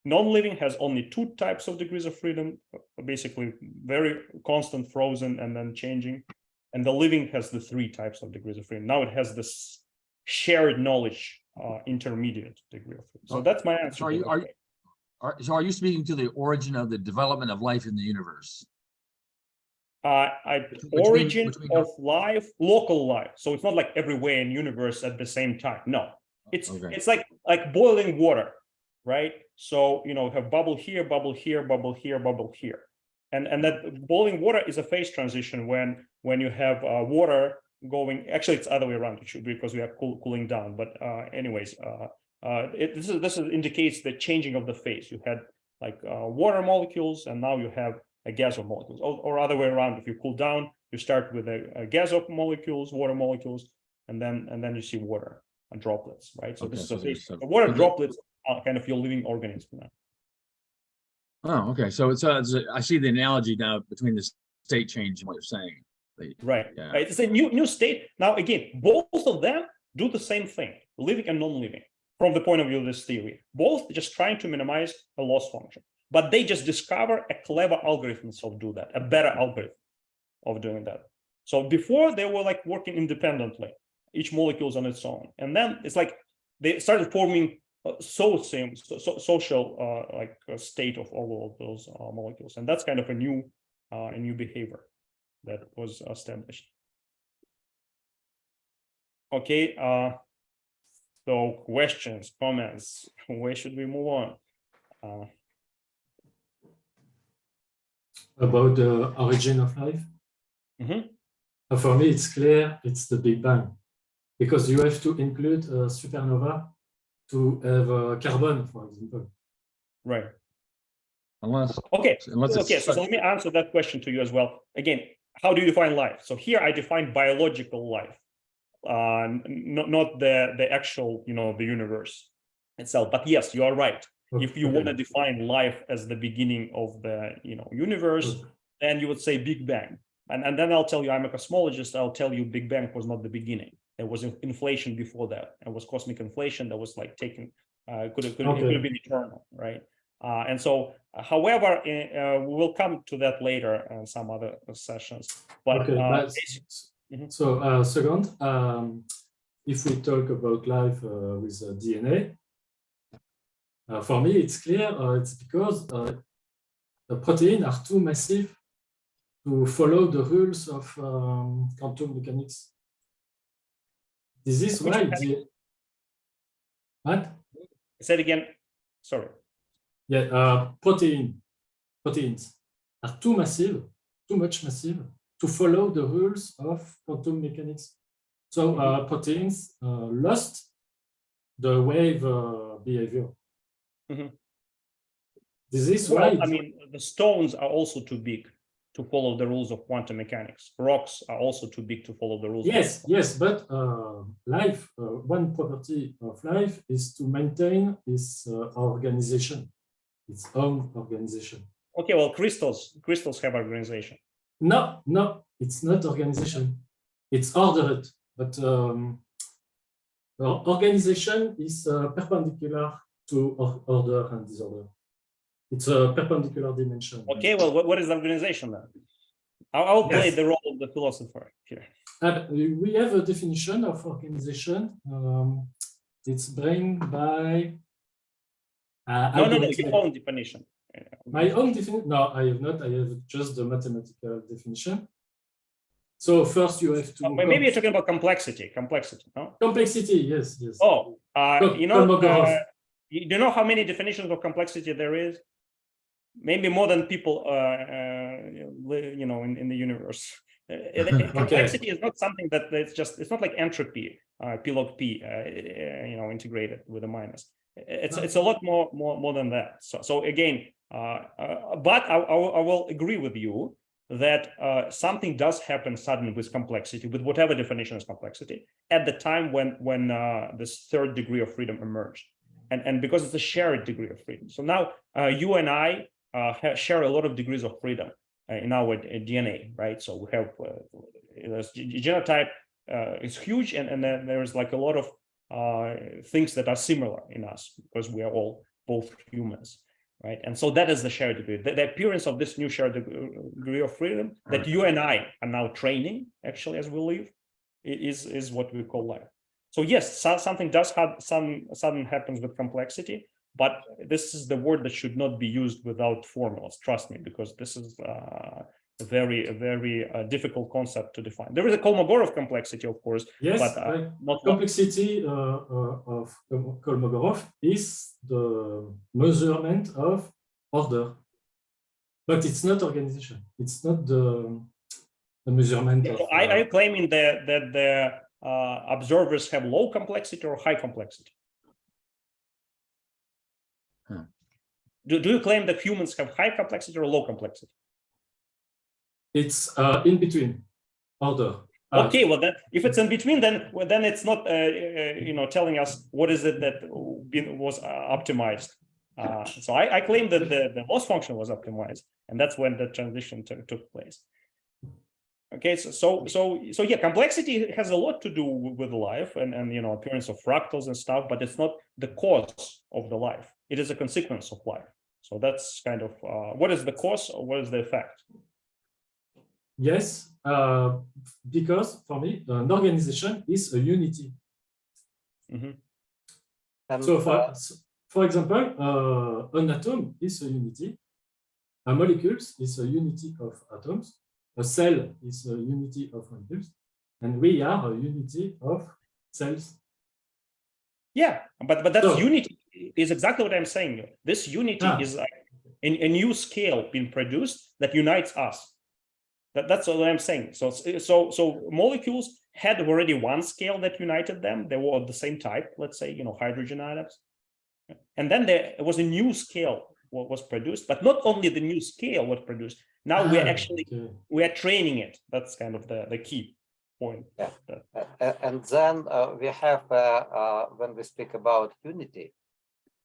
Non-living has only 2 types of degrees of freedom, basically very constant, frozen, and then changing. And the living has the 3 types of degrees of freedom. Now it has this shared knowledge, intermediate degree of freedom. So that's my answer. So are you speaking to the origin of the development of life in the universe? Origin of life, local life. So it's not like everywhere in universe at the same time. No, it's like boiling water, right? So you have bubble here, bubble here, bubble here, bubble here, and that boiling water is a phase transition when you have water going. Actually, it's the other way around. It should be because we are cooling down. But anyways, this indicates the changing of the phase. You had like water molecules, and now you have a gas of molecules, or other way around. If you cool down, you start with a gas of molecules, water molecules, and then you see water and droplets, right? So this is a phase. The water droplets are kind of your living organism now. Oh, okay. So I see the analogy now between the state change and what you're saying. Right. Yeah. Right. It's a new state. Now, again, both of them do the same thing, living and non-living, from the point of view of this theory. Both just trying to minimize a loss function. But they just discover a clever algorithms of do that, a better algorithm of doing that. So before they were like working independently, each molecule is on its own. And then it's like they started forming social state of all of those molecules. And that's kind of a new behavior that was established. Okay, so questions, comments, where should we move on? About the origin of life? For me, it's clear, it's the Big Bang. Because you have to include a supernova to have carbon, for example. Right. Okay, so let me answer that question to you as well. Again, how do you define life? So here I define biological life, not the actual, the universe itself. But yes, you are right. Okay. If you want to define life as the beginning of the universe, then you would say Big Bang. And then I'll tell you, I'm a cosmologist, I'll tell you Big Bang was not the beginning. There was inflation before that. It was cosmic inflation that was like taking, could have been eternal, right? And so, however, we'll come to that later in some other sessions. But, second, if we talk about life with DNA, for me, it's clear. It's because the proteins are too massive to follow the rules of quantum mechanics. This is why what? Say it again. Sorry. Yeah, proteins are too massive, too much massive to follow the rules of quantum mechanics. So proteins lost the wave behavior. This is why. I mean, the stones are also too big to follow the rules of quantum mechanics. Rocks are also too big to follow the rules. Yes, but life, one property of life is to maintain its organization, its own organization. Okay, well, crystals have organization. No, it's not organization. It's ordered, but organization is perpendicular to order and disorder. It's a perpendicular dimension. Okay, well, what is organization then? I'll play the role of the philosopher here. We have a definition of organization. It's bring by... No, your own definition. My own definition? No, I have not. I have just the mathematical definition. So first you have to... maybe you're talking about complexity, no? Complexity, yes. Oh, do you know how many definitions of complexity there is? Maybe more than people, in the universe. Complexity is not something that it's not like entropy, P log P, integrated with a minus. It's a lot more than that. So again, but I will agree with you that something does happen suddenly with complexity, with whatever definition is complexity, at the time when this third degree of freedom emerged, and because it's a shared degree of freedom. So now you and I share a lot of degrees of freedom. in our DNA, right? So we have genotype is huge, and then there's like a lot of things that are similar in us because we are all both humans, right? And so that is the shared degree. The appearance of this new shared degree of freedom that you and I are now training actually as we live is what we call life. So yes, something does have something happens with complexity, but this is the word that should not be used without formulas. Trust me, because this is a very difficult concept to define. There is a Kolmogorov complexity, of course. Yes, but not complexity of Kolmogorov is the measurement of order, but it's not organization. It's not the measurement. Yeah, of, so are you claiming that the observers have low complexity or high complexity? Do you claim that humans have high complexity or low complexity? It's in between order. Okay, well, then if it's in between, then it's not telling us what is it that was optimized. So I claim that the loss function was optimized, and that's when the transition took place. Okay, so yeah, complexity has a lot to do with life and appearance of fractals and stuff, but it's not the cause of the life. It is a consequence of life. So that's kind of what is the cause or what is the effect? Yes, because for me, an organization is a unity. Mm-hmm. And, so for example, an atom is a unity. A molecule is a unity of atoms. A cell is a unity of molecules, and we are a unity of cells. Yeah, but that's unity is exactly what I'm saying. This unity is a new scale being produced that unites us. That's what I'm saying. So molecules had already one scale that united them. They were of the same type, let's say, hydrogen atoms. And then there was a new scale what was produced, but not only the new scale was produced. Now we're actually we are training it. That's kind of the key point. Yeah. And then we have when we speak about unity,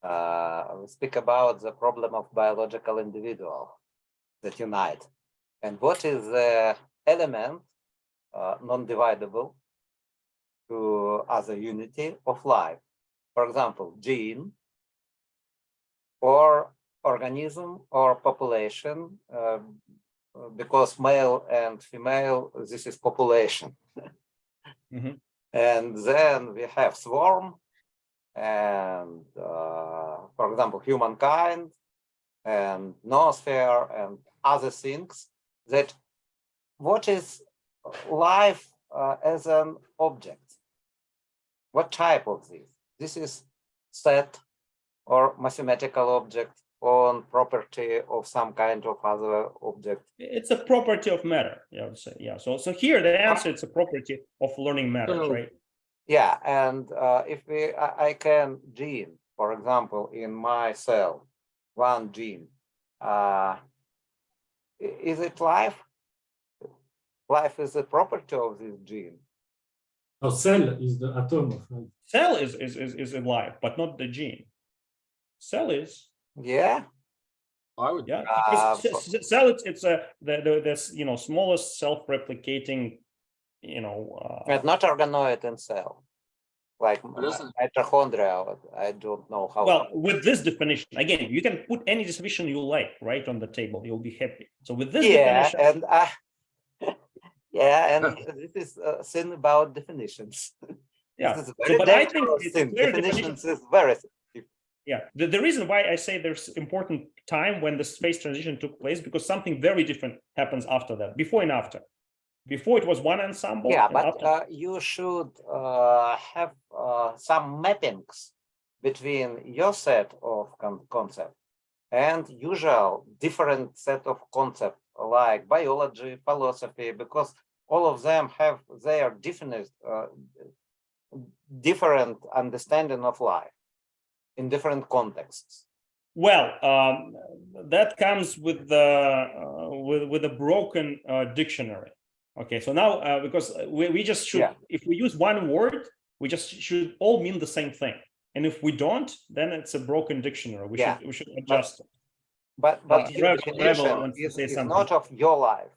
we speak about the problem of biological individual that unite. And what is the element non-dividable to as a unity of life? For example, gene or organism or population, because male and female, this is population. Mm-hmm. And then we have swarm and, for example, humankind and noosphere and other things. That what is life as an object? What type of this? This is set or mathematical object or property of some kind of other object. It's a property of matter, I would say. Yeah. So here the answer it's a property of learning matter, right? Yeah, and if I can gene, for example, in my cell, one gene. Is it life? Life is a property of this gene. A cell is the atom of life. Cell is alive, but not the gene. Cell is. Yeah. I would. Yeah. Cell it's the smallest self-replicating. But not organoid in cell. Like mitochondria, I don't know how. Well, with this definition, again, you can put any definition you like right on the table. You'll be happy. So with this definition, and this is a thing about definitions. Yeah. This is very but I think definitions is very. Yeah. The reason why I say there's important time when this phase transition took place because something very different happens after that, before and after. Before it was one ensemble. Yeah, but you should have some mappings between your set of concepts and usual different set of concepts like biology, philosophy, because all of them have their different understanding of life in different contexts. Well, that comes with a broken dictionary. Okay, so now because we just should, if we use one word, we just should all mean the same thing. And if we don't, then it's a broken dictionary. We should adjust it. But your Revel definition wants to say is something. not of your life.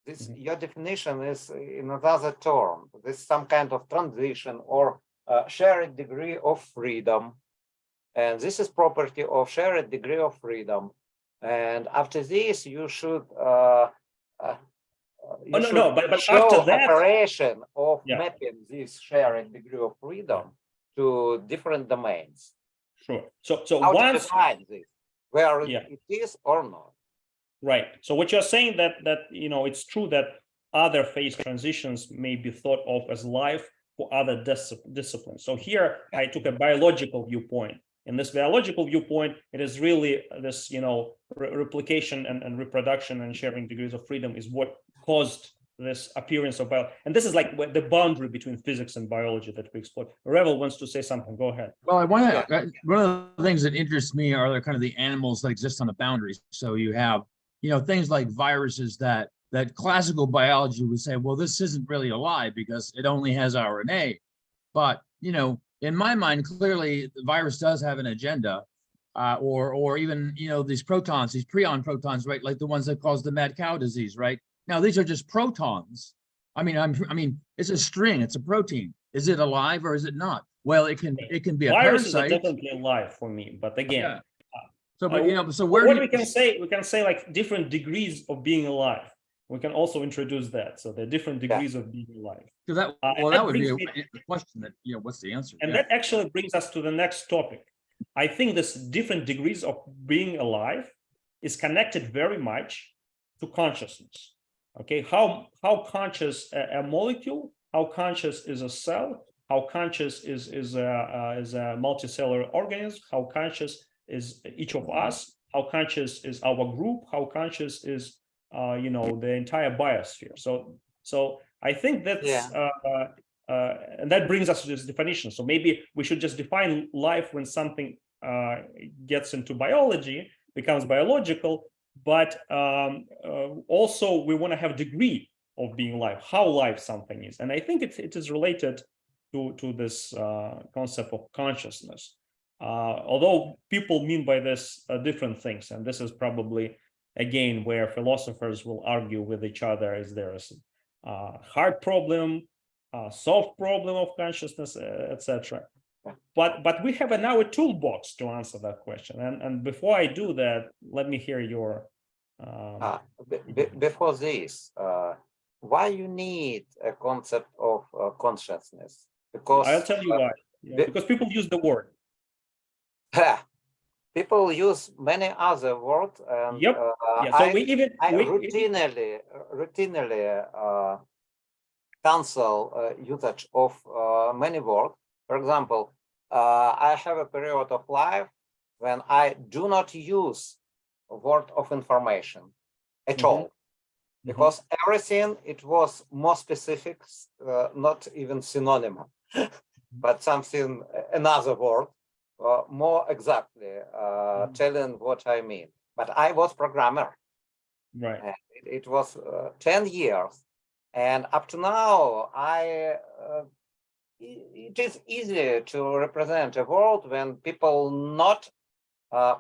This Mhm. your definition is in another term. This is some kind of transition or shared degree of freedom, and this is property of shared degree of freedom. And after this, you should Oh, no, but show after that, operation of yeah, mapping this shared degree of freedom to different domains. sure. So How to once, define this, where yeah, it is or not. right. So what you're saying that it's true that other phase transitions may be thought of as life for other disciplines. So here I took a biological viewpoint. In this biological viewpoint, it is really this, replication and reproduction and sharing degrees of freedom is what caused this appearance of bio. And this is like the boundary between physics and biology that we explore. Revel wants to say something. Go ahead. Well, one of the things that interests me are the kind of the animals that exist on the boundaries. So you have, things like viruses that classical biology would say, well, this isn't really alive because it only has RNA. But, in my mind, clearly the virus does have an agenda, or even, these protons, these prion protons, right? Like the ones that cause the mad cow disease, right? Now, these are just protons. I mean, it's a string, it's a protein. Is it alive or is it not? Well, it can be a Viruses are parasite. definitely alive for me, but again, Yeah. So, but so where what do we can say like different degrees of being alive. We can also introduce that. So there are different degrees of being alive. So that that would be a question that, what's the answer? And that actually brings us to the next topic. I think this different degrees of being alive is connected very much to consciousness. Okay, how conscious a molecule, how conscious is a cell, how conscious is a multicellular organism, how conscious is each of us, how conscious is our group, how conscious is the entire biosphere. So I think that's and that brings us to this definition. So maybe we should just define life when something gets into biology, becomes biological, but also we want to have degree of being live, how live something is. And I think it is related to this concept of consciousness. Although people mean by this different things, and this is probably, again, where philosophers will argue with each other. Is there a hard problem, soft problem of consciousness, etc. But we have now a toolbox to answer that question. And before I do that, let me hear your. Before this, why you need a concept of consciousness? Because I'll tell you why. Because people use the word. People use many other words. And, yep. So I routinely cancel usage of many words. For example, I have a period of life when I do not use a word of information at all, because everything it was more specific, not even synonym, but something, another word, more exactly telling what I mean. But I was programmer. Right. And it was 10 years. And up to now, it is easy to represent a world when people not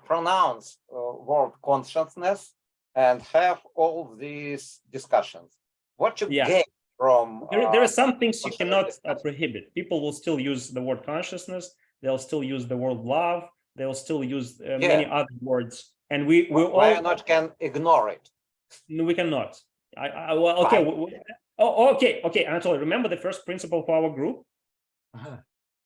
pronounce word consciousness and have all these discussions. What you get from there are some things you cannot prohibit. People will still use the word consciousness. They'll still use the word love. They'll still use many other words. And we why not can ignore it? No, we cannot. Well, okay. Okay, Anatoly, remember the first principle for our group?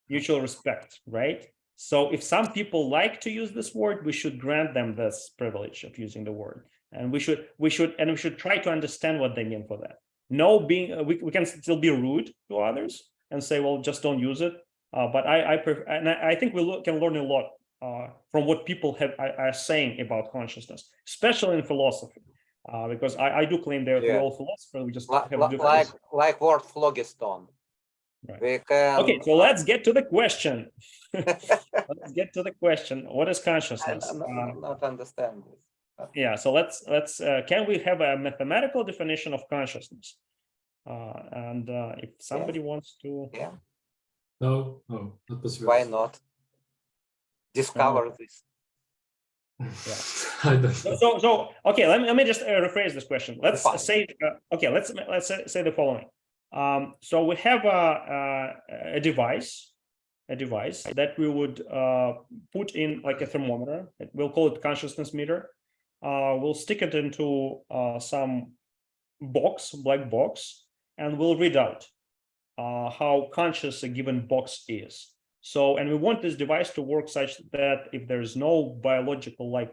Mutual respect, right? So if some people like to use this word, we should grant them this privilege of using the word. And we should try to understand what they mean for that. No, we can still be rude to others and say, well, just don't use it. But I think we can learn a lot from what people are saying about consciousness, especially in philosophy. Because I do claim we're all philosophers. We just have different like word phlogiston. Right. Okay, so let's get to the question. Let's get to the question. What is consciousness? I not understand this. Yeah, so let's can we have a mathematical definition of consciousness? And if somebody wants to, no, not possible. Why not discover this? I don't know. So okay, let me just rephrase this question. Let's Fine. say okay, let's say the following. So we have a device that we would put in like a thermometer. We'll call it consciousness meter. We'll stick it into some black box, and we'll read out how conscious a given box is. So, and we want this device to work such that if there's no biological like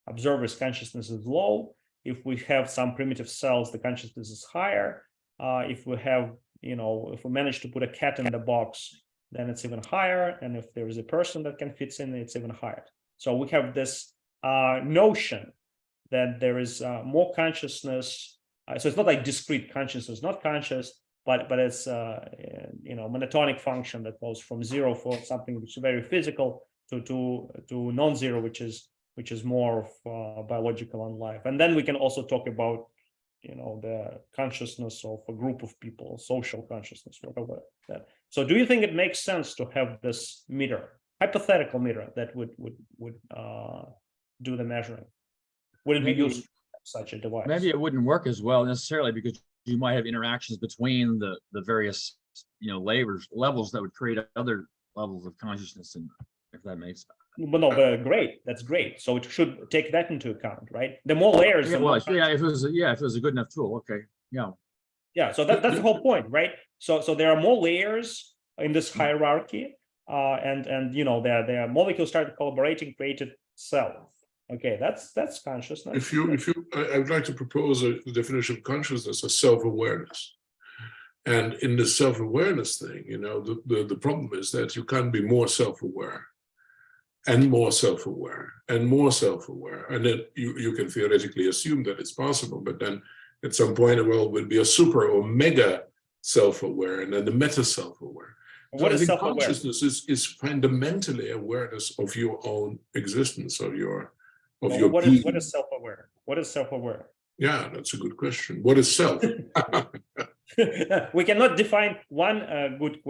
observer's consciousness is low, if we have some primitive cells, the consciousness is higher. If we have, if we manage to put a cat in the box, then it's even higher. And if there is a person that can fit in, it's even higher. So we have this notion that there is more consciousness. So it's not like discrete consciousness, not conscious, but it's monotonic function that goes from zero for something which is very physical to non-zero, which is more of biological and life. And then we can also talk about the consciousness of a group of people, social consciousness, whatever that. So do you think it makes sense to have this meter, hypothetical meter, that would do the measuring? Would it be useful to have such a device? Maybe it wouldn't work as well necessarily because you might have interactions between the various levels that would create other levels of consciousness, and if that makes sense. But great, that's great. So it should take that into account, right? The more layers. Yeah, well, if it was a good enough tool, okay, yeah. Yeah, so that's the whole point, right? So there are more layers in this hierarchy, and the molecules start collaborating, created cell. Okay, that's consciousness. I would like to propose the definition of consciousness as self-awareness. And in the self-awareness thing, the problem is that you can't be more self-aware and more self-aware and more self-aware. And then you can theoretically assume that it's possible, but then at some point, well, it would be a super or mega self-aware and then the meta self-aware. What is self-aware? Consciousness is fundamentally awareness of your own existence, of your What is self-aware? What is self-aware? Yeah, that's a good question. What is self? We cannot define one good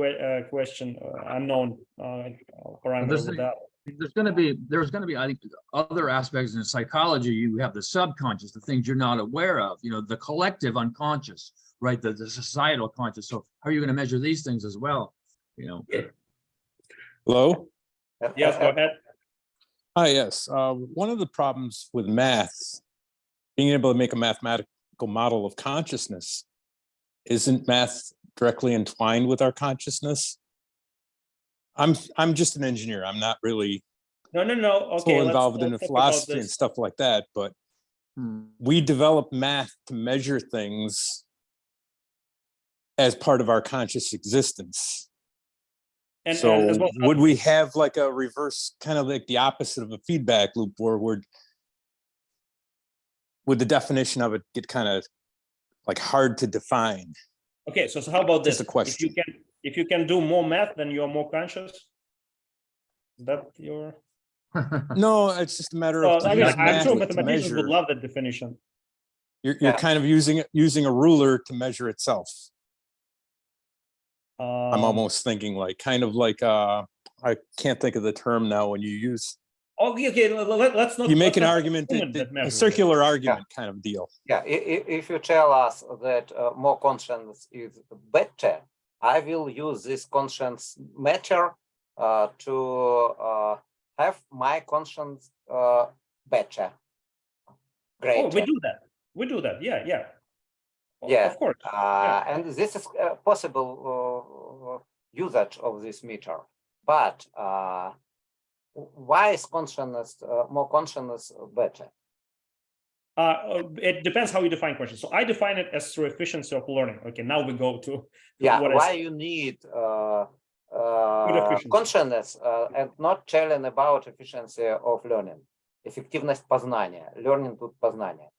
question, unknown parameter without. There's going to be, I think, other aspects in psychology. You have the subconscious, the things you're not aware of, the collective unconscious, right? The societal conscious. So how are you going to measure these things as well? Yeah. Hello? Yes, go ahead. Hi, yes. One of the problems with math, being able to make a mathematical model of consciousness, isn't math directly entwined with our consciousness? I'm just an engineer. I'm not really No. Okay, so involved in the philosophy and stuff like that, but we develop math to measure things as part of our conscious existence. So would we have like a reverse, kind of like the opposite of a feedback loop, where would the definition of it get kind of like hard to define? Okay, so how about this? Just a question. If you can do more math, then you're more conscious. Is that your? No, it's just a matter of. I'm sure mathematicians would love that definition. You're kind of using a ruler to measure itself. I'm almost thinking like kind of like I can't think of the term now when you use. Okay, let's not. You make an argument, a circular argument kind of deal. Yeah, if you tell us that more conscience is better, I will use this conscience measure to have my conscience better. Great. Oh, we do that. Yeah. Yeah, of course. And this is possible usage of this meter. But why is consciousness more consciousness better? It depends how you define consciousness. So I define it as through efficiency of learning. Okay, now we go to why you need consciousness and not telling about efficiency of learning. Эффективность познания. Learning тут познание.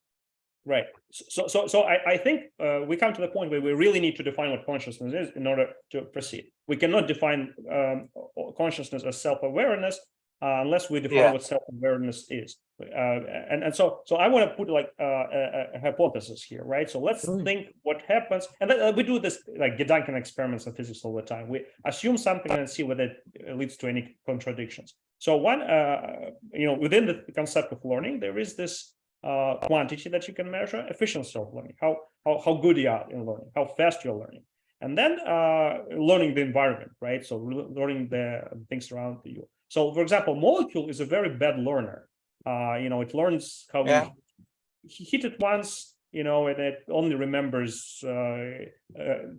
Right. So I think we come to the point where we really need to define what consciousness is in order to proceed. We cannot define consciousness as self-awareness unless we define what self-awareness is. And so I want to put like a hypothesis here, right? So let's think what happens, and then we do this like Gedanken experiments in physics all the time. We assume something and see whether it leads to any contradictions. So one, within the concept of learning, there is this quantity that you can measure, efficiency of learning, how good you are in learning, how fast you're learning. And then learning the environment, right? So learning the things around you. So for example, molecule is a very bad learner. It learns how you hit it once, and it only remembers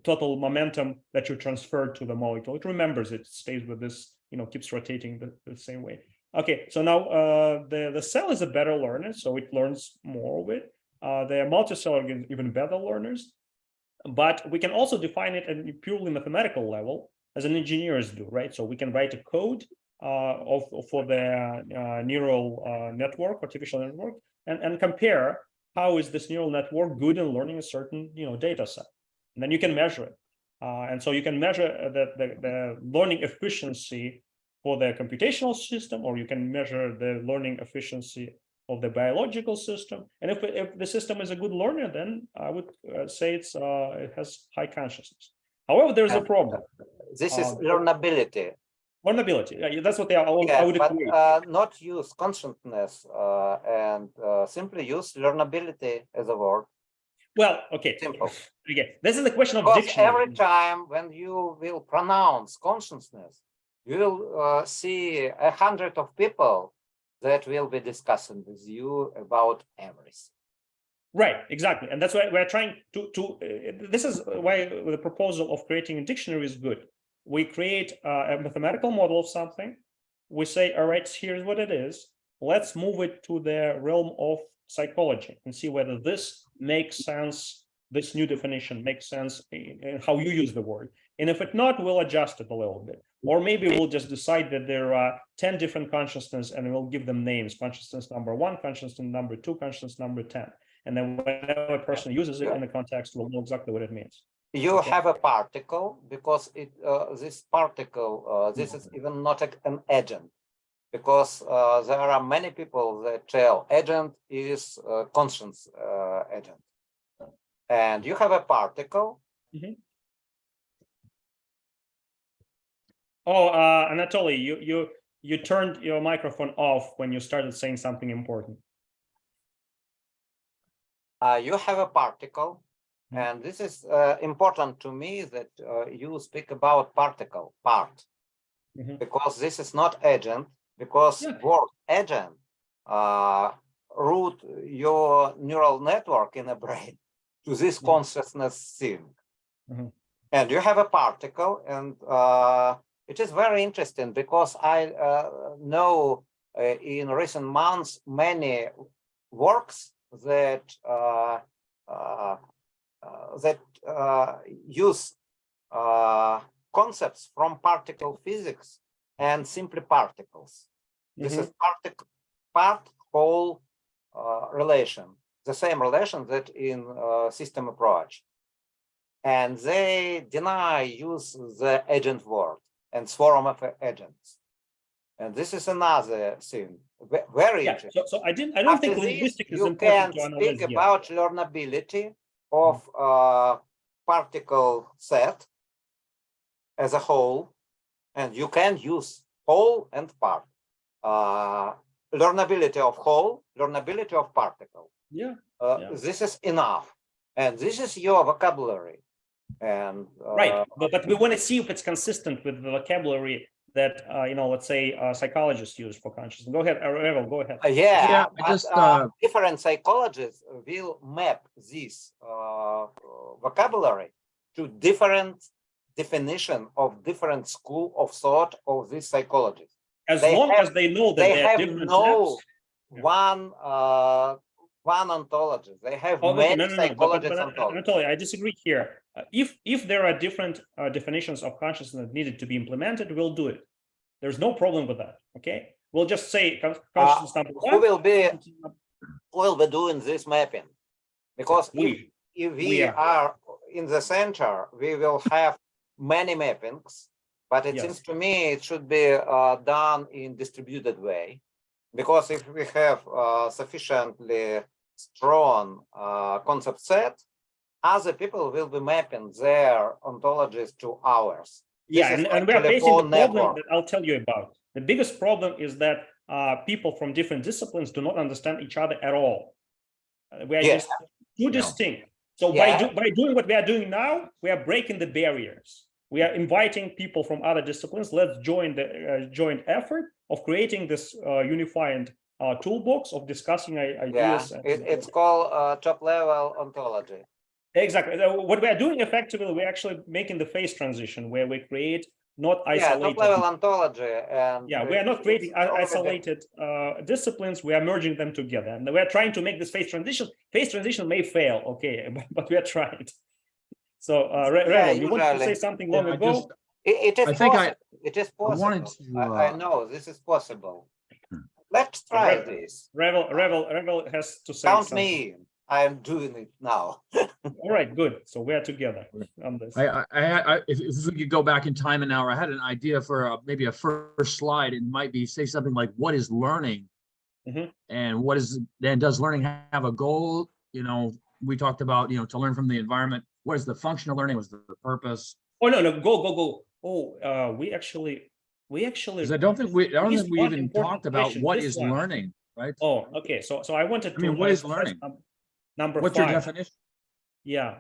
total momentum that you transferred to the molecule. It remembers it, stays with this, keeps rotating the same way. Okay, so now the cell is a better learner, so it learns more of it. The multicellular are even better learners, but we can also define it at a purely mathematical level, as an engineers do, right? So we can write a code for the neural network, artificial network, and compare how is this neural network good in learning a certain data set, and then you can measure it. And so you can measure the learning efficiency for the computational system, or you can measure the learning efficiency of the biological system. And if the system is a good learner, then I would say it has high consciousness. However, there's a problem. This is learnability. Learnability. That's what I would but agree. Not use consciousness and simply use learnability as a word. Well, okay. Simple. Okay. This is the question of Because dictionary. every time when you will pronounce consciousness, you will see 100 of people that will be discussing with you about everything. Right, exactly. And that's why we're trying to this is why the proposal of creating a dictionary is good. We create a mathematical model of something. We say, all right, here's what it is. Let's move it to the realm of psychology and see whether this makes sense, this new definition makes sense in how you use the word. And if it not, we'll adjust it a little bit. Or maybe we'll just decide that there are 10 different consciousness and we'll give them names: consciousness number 1, consciousness number 2, consciousness number 10. And then whenever a person uses it in the context, we'll know exactly what it means. You have a particle because this particle, this is even not an agent, because there are many people that tell agent is conscious agent. And you have a particle. Mm-hmm. Oh, Anatoly, you turned your microphone off when you started saying something important. You have a particle, and this is important to me that you speak about particle part, because this is not agent, because word agent route your neural network in the brain to this consciousness thing. And you have a particle, and it is very interesting because I know in recent months many works that use concepts from particle physics and simply particles. This is part-whole relation, the same relation that in system approach. And they deny use the agent word and swarm of agents. And this is another thing, very interesting. So I don't think linguistics is important to analyze. You can speak about learnability of particle set as a whole, and you can use whole and part. Learnability of whole, learnability of particle. This is enough, and this is your vocabulary. And right, but we want to see if it's consistent with the vocabulary that let's say psychologists use for consciousness. Go ahead, Errol, go ahead. Different psychologists will map this vocabulary to different definition of different school of thought of this psychologist. As long as they know that they there are have different no steps. one ontologist. They have many psychologists. Anatoly, I disagree here. If there are different definitions of consciousness that needed to be implemented, we'll do it. There's no problem with that. Okay, we'll just say consciousness number 1. Who will be doing this mapping? Because if we are in the center, we will have many mappings. But it seems to me it should be done in distributed way. Because if we have sufficiently strong concept set, other people will be mapping their ontologies to ours. And we are facing the problem that I'll tell you about. The biggest problem is that people from different disciplines do not understand each other at all. We are just too distinct. So by doing what we are doing now, we are breaking the barriers. We are inviting people from other disciplines. Let's join the joint effort of creating this unified toolbox of discussing ideas. It's called top-level ontology. Exactly. What we are doing effectively, we're actually making the phase transition where we create not isolated. Top-level ontology. And we are not creating isolated disciplines. We are merging them together, and we are trying to make this phase transition. Phase transition may fail, okay, but we are trying. So, Revel, you wanted to say something long ago? It is possible. It is I wanted possible. to, I know this is possible. Let's try this. Revel has to say Count something. me in. I am doing it now. All right, good. So we are together on this. If we could go back in time an hour, I had an idea for maybe a first slide. It might be say something like, "What is learning?" And what is then? Does learning have a goal? You know, we talked about to learn from the environment. What is the function of learning? What's the purpose? Oh no, go. Oh, we actually. I don't think we even talked about what is learning, right? Oh, okay. So I wanted to. What is learning? Number What's 5. your definition? Yeah.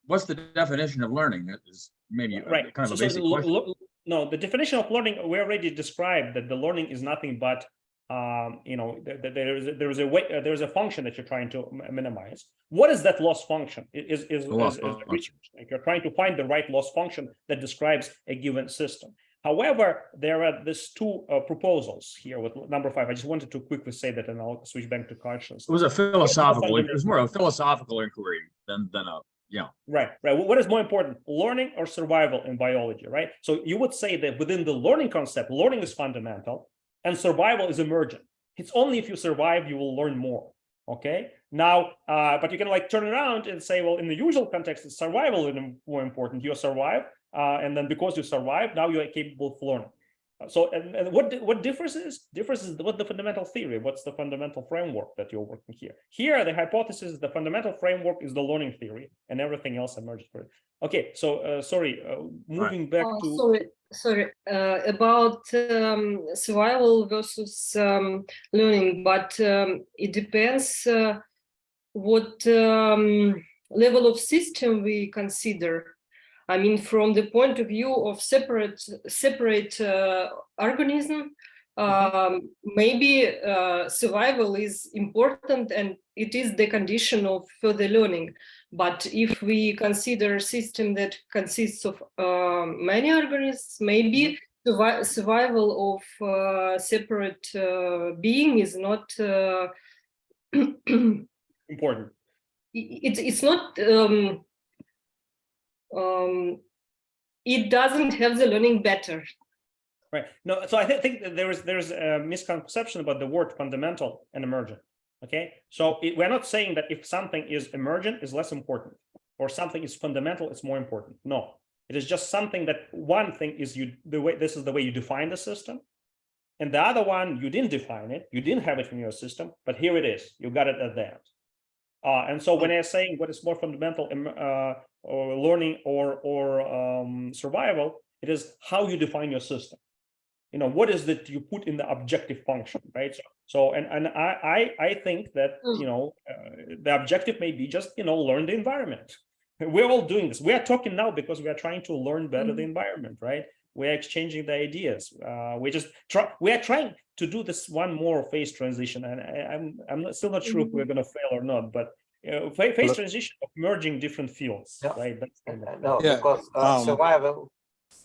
What's the definition of learning? That is maybe right. Kind of a basic question. No, the definition of learning we already described that the learning is nothing but there is a function that you're trying to minimize. What is that loss function? Is research. Like you're trying to find the right loss function that describes a given system. However, there are these 2 proposals here with number 5. I just wanted to quickly say that, and I'll switch back to consciousness. It was a philosophical. It was more a philosophical inquiry than a Right. What is more important, learning or survival in biology? Right. So you would say that within the learning concept, learning is fundamental, and survival is emergent. It's only if you survive you will learn more. Okay. Now, but you can turn around and say, well, in the usual context, it's survival is more important. You survive. And then because you survive, now you are capable of learning. So, and what differs is what the fundamental theory, what's the fundamental framework that you're working here. Here, the hypothesis is the fundamental framework is the learning theory, and everything else emerges for it. Okay, so sorry, moving back to. Sorry, about survival versus learning, but it depends what level of system we consider. I mean, from the point of view of separate organism, maybe survival is important and it is the condition of further learning. But if we consider a system that consists of many organisms, maybe survival of separate being is not important. It's not. It doesn't have the learning better. Right. No, so I think that there's a misconception about the word fundamental and emergent. Okay. So we're not saying that if something is emergent is less important, or something is fundamental, it's more important. No, it is just something that one thing is this is the way you define the system, and the other one you didn't define it, you didn't have it in your system, but here it is, you got it at the end. And so when I'm saying what is more fundamental, or learning or survival, it is how you define your system. What is that you put in the objective function, right? So and I think that the objective may be just learn the environment. We're all doing this. We are talking now because we are trying to learn better the environment, right? We're exchanging the ideas. We are trying to do this one more phase transition, and I'm still not sure if we're going to fail or not, but phase transition of merging different fields, right? That's because survival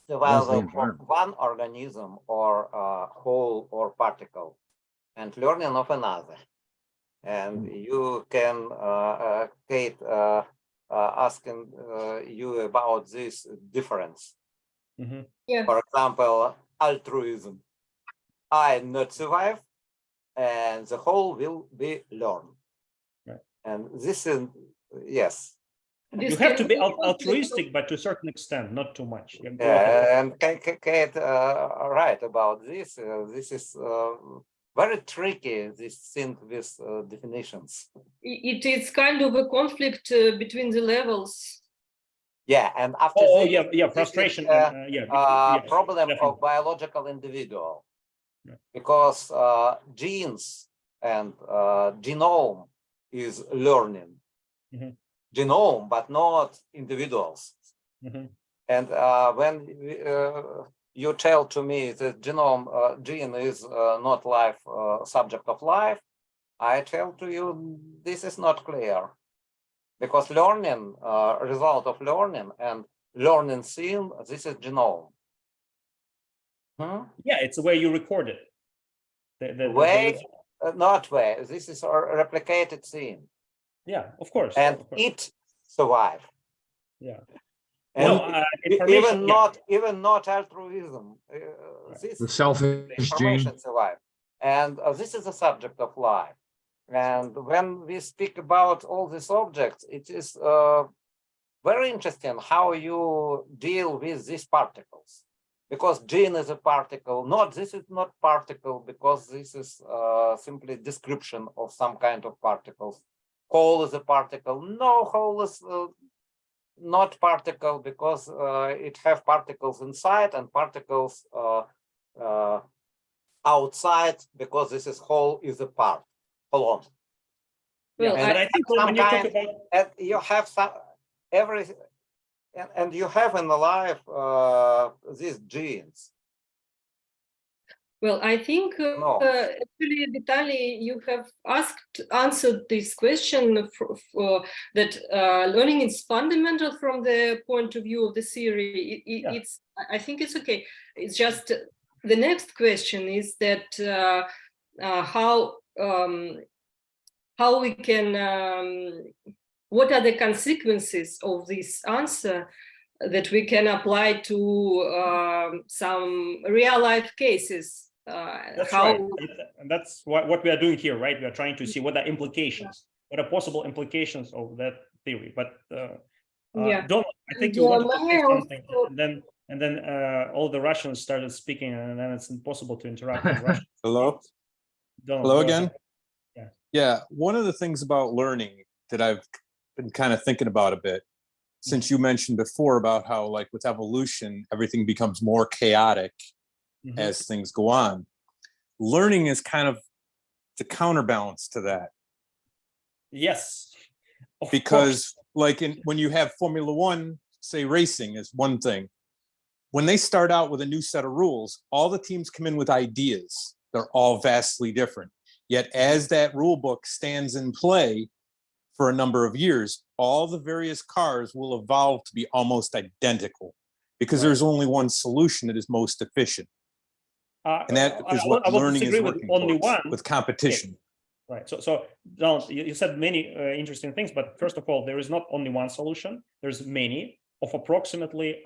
of one organism or whole or particle, and learning of another. And you can, Kate, asking you about this difference. For example, altruism. I not survive, and the whole will be learned. Right. And this is, yes. You have to be altruistic, but to a certain extent, not too much. And Kate, right about this. This is very tricky, this thing with definitions. It is kind of a conflict between the levels. Yeah, and after frustration. problem of biological individual. because genes and genome is learning. Genome, but not individuals. And when you tell to me that genome gene is not life subject of life, I tell to you this is not clear, because learning, result of learning and learning scene, this is genome. Yeah, it's the way you record it. Not way. This is a replicated scene. Yeah, of course. And of course. it survive. Yeah. And even not altruism. This The selfish information gene. survive. And this is the subject of life. And when we speak about all these objects, it is very interesting how you deal with these particles. Because gene is a particle, this is not particle, because this is simply description of some kind of particles. Hole is a particle. No, hole is not particle, because it have particles inside and particles outside, because this is hole is a part. Hold on. Well, and I think when you talk about, and you have some everything. And you have in the life these genes. Well, I think actually, Vitaly, you have answered this question that learning is fundamental from the point of view of the theory. It's, I think it's okay. It's just the next question is that how we can. What are the consequences of this answer that we can apply to some real life cases? That's right. And that's what we are doing here, right? We are trying to see what are implications, what are possible implications of that theory. But Donald, I think you wanted to say something, and then all the Russians started speaking, and then it's impossible to interact with Russians. Hello? Donald, hello again? Yeah. One of the things about learning that I've been kind of thinking about a bit, since you mentioned before about how, like, with evolution, everything becomes more chaotic as things go on. Learning is kind of the counterbalance to that. Yes. Because like when you have Formula One, say racing is one thing. When they start out with a new set of rules, all the teams come in with ideas. They're all vastly different. Yet as that rule book stands in play for a number of years, all the various cars will evolve to be almost identical, because there's only one solution that is most efficient. And that is what learning is working towards, with competition. Right. So Donald, you said many interesting things, but first of all, there is not only one solution. There's many of approximately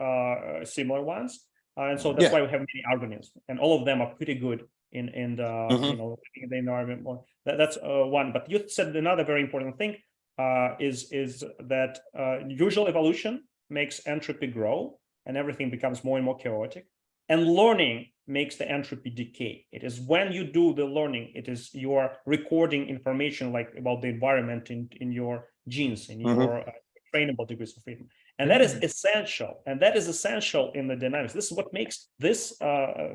similar ones, and so that's why we have many arguments, and all of them are pretty good in you know, in the environment. That's one. But you said another very important thing is that usual evolution makes entropy grow, and everything becomes more and more chaotic. And learning makes the entropy decay. It is when you do the learning, it is you are recording information like about the environment in your genes, in your trainable degrees of freedom. And that is essential. And that is essential in the dynamics. This is what makes this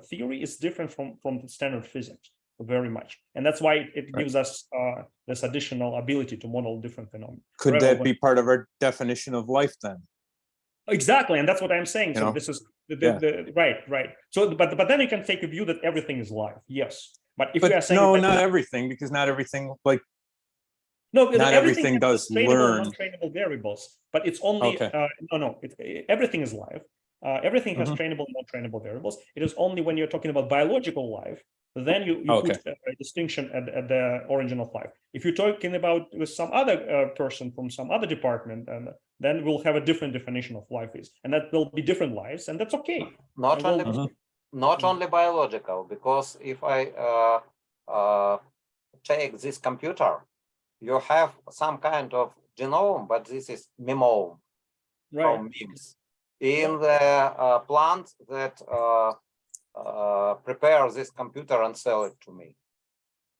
theory is different from the standard physics very much. And that's why it gives us this additional ability to model different phenomena. Could that be part of our definition of life then? Exactly, and that's what I'm saying. So this is right. So, but then you can take a view that everything is live. Yes, but if we are saying not everything, because not everything not everything does learn. Non-trainable variables, but it's only everything is live. Everything has trainable and non-trainable variables. It is only when you're talking about biological life, then you put a distinction at the origin of life. If you're talking about with some other person from some other department, and then we'll have a different definition of life is, and that will be different lives, and that's okay. Not only biological, because if I take this computer, you have some kind of genome, but this is mimome from mims in the plant that prepare this computer and sell it to me.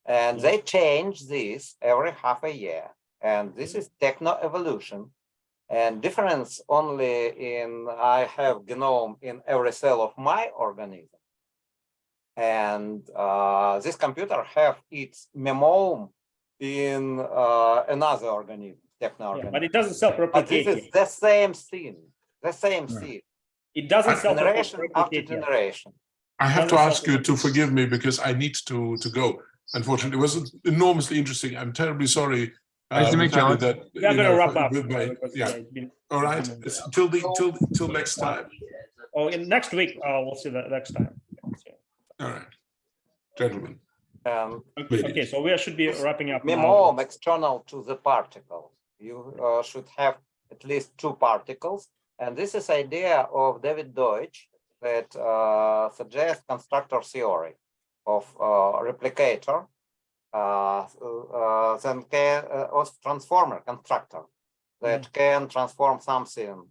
And they change this every half a year. And this is techno-evolution. And difference only in I have genome in every cell of my organism. And this computer have its memo in another organism, techno-organism. But it doesn't But self-replicate. this is the same thing, the same thing. It doesn't Generation after self-replicate. generation. I have to Doesn't ask you to forgive me because I need to go. Unfortunately, it was enormously interesting. I'm terribly sorry. Nice to meet you, Vitaly, Alex. that, We are you going to know, wrap up. with my- Because, yeah. it's been- All right. It's till next time. Oh, in next week, we'll see that next time. All right, gentlemen. Okay, so we should be wrapping up now. Memo external to the particle. You should have at least two particles. And this is idea of David Deutsch that suggests constructor theory of replicator, then of transformer constructor that can transform something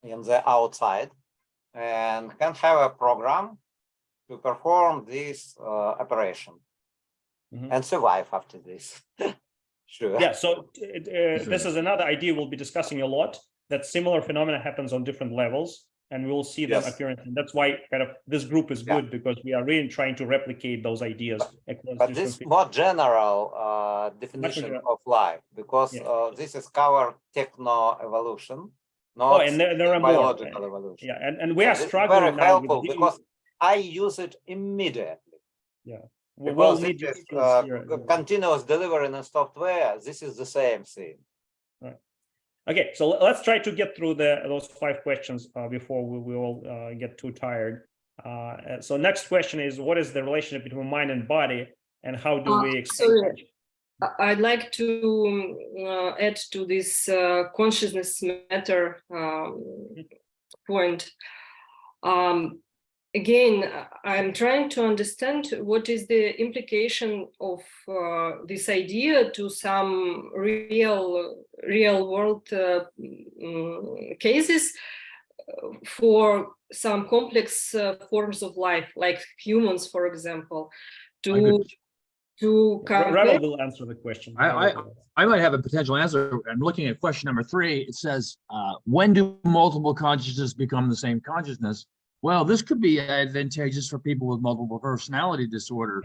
in the outside and can have a program to perform this operation and survive after this. Sure. Yeah, so this is another idea we'll be discussing a lot, that similar phenomena happens on different levels, and we'll see them appearing. And that's why kind of this group is good, because we are really trying to replicate those ideas. But this more general definition of life, because this is cover techno evolution, not and there are biological more. evolution. Yeah, and we are this struggling is very now helpful with because I use it immediately. Yeah. Because it is continuous delivery in software. This is the same thing. Right. Okay, so let's try to get through those 5 questions before we all get too tired. So next question is, what is the relationship between mind and body, and how do we explain? Sorry, I'd like to add to this consciousness matter point. Again, I'm trying to understand what is the implication of this idea to some real world cases for some complex forms of life, like humans, for example, to compare. Ravel will answer the question. I might have a potential answer. I'm looking at question number 3. It says, when do multiple consciousness become the same consciousness? Well, this could be advantageous for people with multiple personality disorder.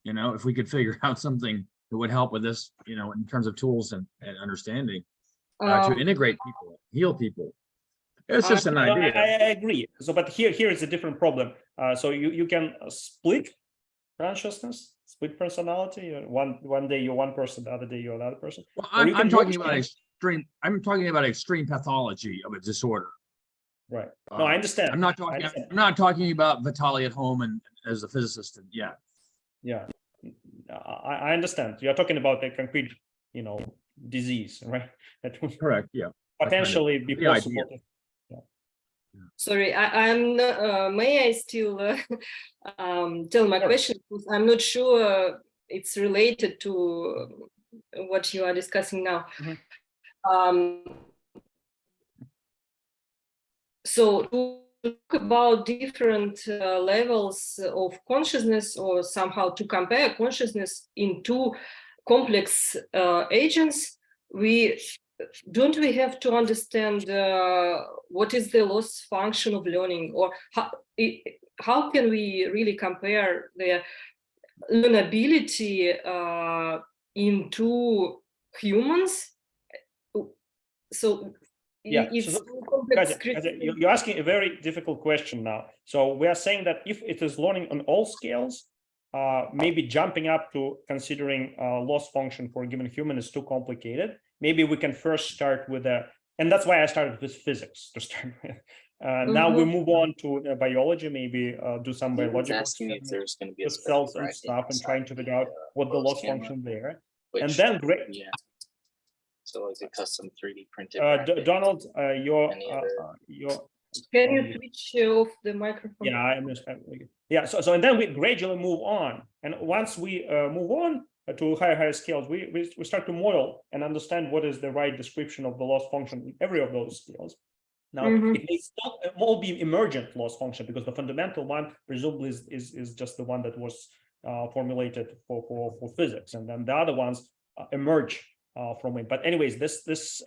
You know, if we could figure out something that would help with this, you know, in terms of tools and understanding to integrate people, heal people. It's just an idea. I agree. So, but here is a different problem. So you can split consciousness, split personality. One day you're one person, the other day you're another person. Well, I'm talking about extreme. I'm talking about extreme pathology of a disorder. Right. No, I understand. I'm not talking about Vitaly at home and as a physicist. Yeah. Yeah, I understand. You're talking about a concrete, you know, disease, right? That would correct. Yeah. Potentially be possible. Sorry, I'm. May I still tell my question? Because I'm not sure it's related to what you are discussing now. So to talk about different levels of consciousness, or somehow to compare consciousness in 2 complex agents, we have to understand what is the loss function of learning, or how can we really compare the learnability in 2 humans? So you're asking a very difficult question now. So we are saying that if it is learning on all scales, maybe jumping up to considering loss function for a given human is too complicated. Maybe we can first start with and that's why I started with physics to start with. Now we move on to biology, maybe do some biological cells and stuff, and trying to figure out what the loss function there. And then So like a custom 3D printed. Donald, your can you switch off the microphone? Yeah, I understand. Yeah, so and then we gradually move on, and once we move on to higher scales, we start to model and understand what is the right description of the loss function in every of those scales. Now, it may still all be emergent loss function, because the fundamental one presumably is just the one that was formulated for physics, and then the other ones emerge from it. But anyways, this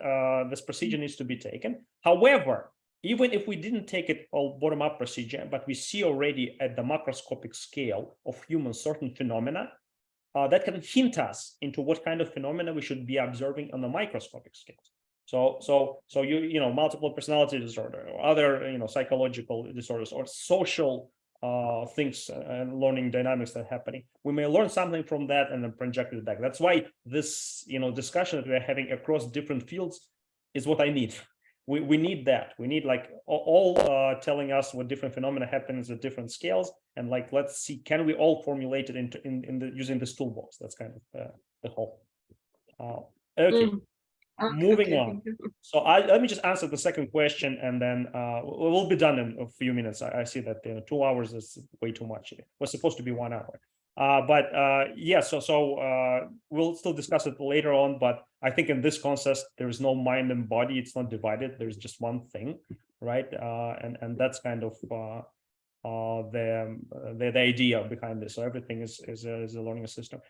procedure needs to be taken. However, even if we didn't take it all bottom-up procedure, but we see already at the macroscopic scale of humans certain phenomena, that can hint us into what kind of phenomena we should be observing on the microscopic scale. So you know, multiple personality disorder or other, you know, psychological disorders or social things and learning dynamics that are happening. We may learn something from that and then project it back. That's why this, you know, discussion that we're having across different fields is what I need. We need that. We need like all telling us what different phenomena happens at different scales, and like let's see, can we all formulate it into in the using this toolbox? That's kind of the whole. Okay. Moving on. So let me just answer the second question, and then we'll be done in a few minutes. I see that 2 hours is way too much. It was supposed to be 1 hour. But yeah, so we'll still discuss it later on. But I think in this concept, there is no mind and body. It's not divided. There's just one thing, right? And that's kind of the idea behind this. So everything is a learning system.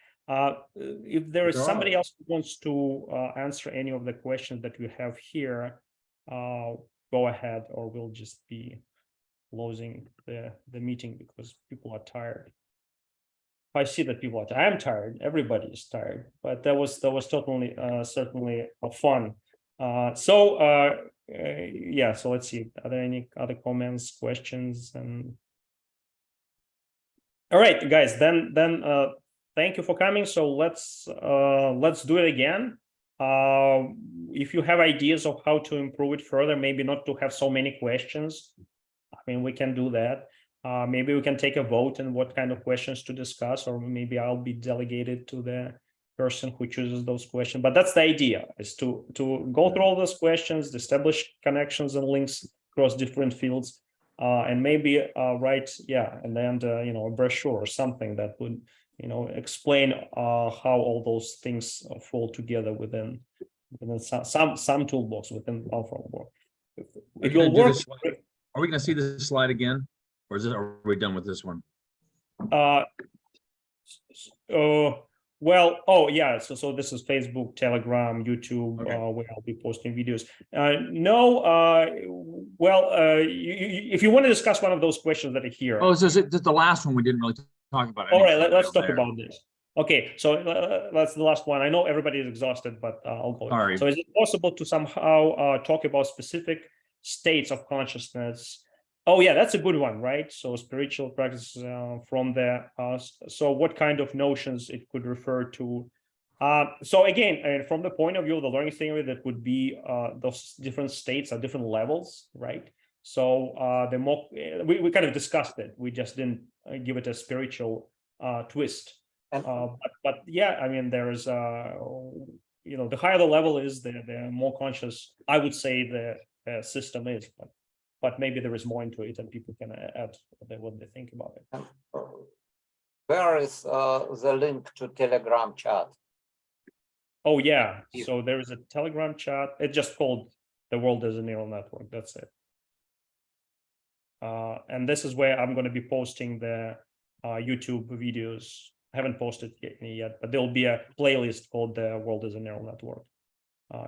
If there is somebody else who wants to answer any of the questions that we have here, go ahead, or we'll just be closing the meeting because people are tired. I see that people are tired. I'm tired. Everybody is tired, but that was totally certainly fun. Yeah, so let's see. Are there any other comments, questions? And all right, guys, then thank you for coming. So let's do it again. If you have ideas of how to improve it further, maybe not to have so many questions, I mean, we can do that. Maybe we can take a vote on what kind of questions to discuss, or maybe I'll be delegated to the person who chooses those questions. But that's the idea, is to go through all those questions, establish connections and links across different fields, and maybe write, and then you know, a brochure or something that would, you know, explain how all those things fall together within some toolbox within our framework. It will work. Are we going to see this slide again, or are we done with this one? Well, oh yeah, so this is Facebook, Telegram, YouTube, where I'll be posting videos. If you want to discuss one of those questions that are here. Oh, so the last one we didn't really talk about. All right, let's talk about this. Okay, so that's the last one. I know everybody is exhausted, but I'll go. Sorry. So is it possible to somehow talk about specific states of consciousness? Oh yeah, that's a good one, right? So spiritual practice from the so what kind of notions it could refer to? So again, from the point of view of the learning theory, that would be those different states at different levels, right? So the more we kind of discussed it, we just didn't give it a spiritual twist. But yeah, I mean, there is you know, the higher the level is, the more conscious I would say the system is. But maybe there is more into it, and people can add what they think about it. Where is the link to Telegram chat? Oh yeah, so there is a Telegram chat. It's just called "The World as a Neural Network." That's it. And this is where I'm going to be posting the YouTube videos. I haven't posted yet, but there'll be a playlist called "The World as a Neural Network."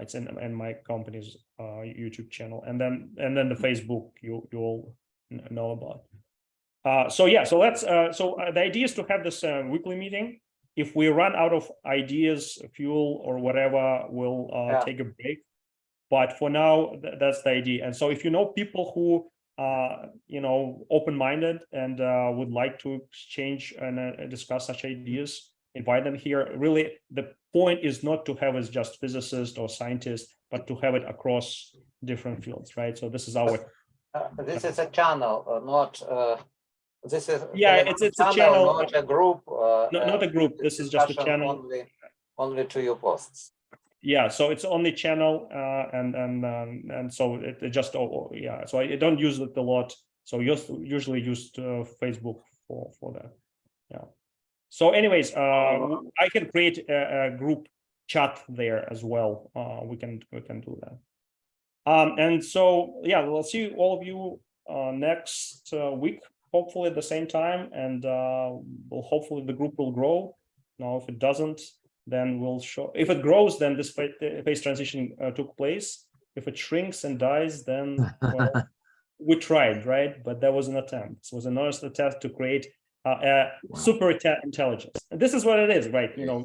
It's in my company's YouTube channel, and then the Facebook you all know about. So yeah, so let's the idea is to have this weekly meeting. If we run out of ideas, fuel, or whatever, we'll take a break. But for now, that's the idea. And so if you know people who you know, open-minded and would like to exchange and discuss such ideas, invite them here. Really, the point is not to have as just physicists or scientists, but to have it across different fields, right? So this is our. This is a channel, not. This is it's a channel, not a group. Not a group. This is just a channel. Only to your posts. Yeah, so it's only channel, and so it just So I don't use it a lot. So usually used Facebook for that. Yeah. So anyways, I can create a group chat there as well. We can do that. And so yeah, we'll see all of you next week, hopefully at the same time, and hopefully the group will grow. Now, if it doesn't, then we'll show. If it grows, then this phase transition took place. if it shrinks and dies, then well, we tried, right? But that was an attempt. It was an honest attempt to create a super intelligence. And this is what it is, right? You know,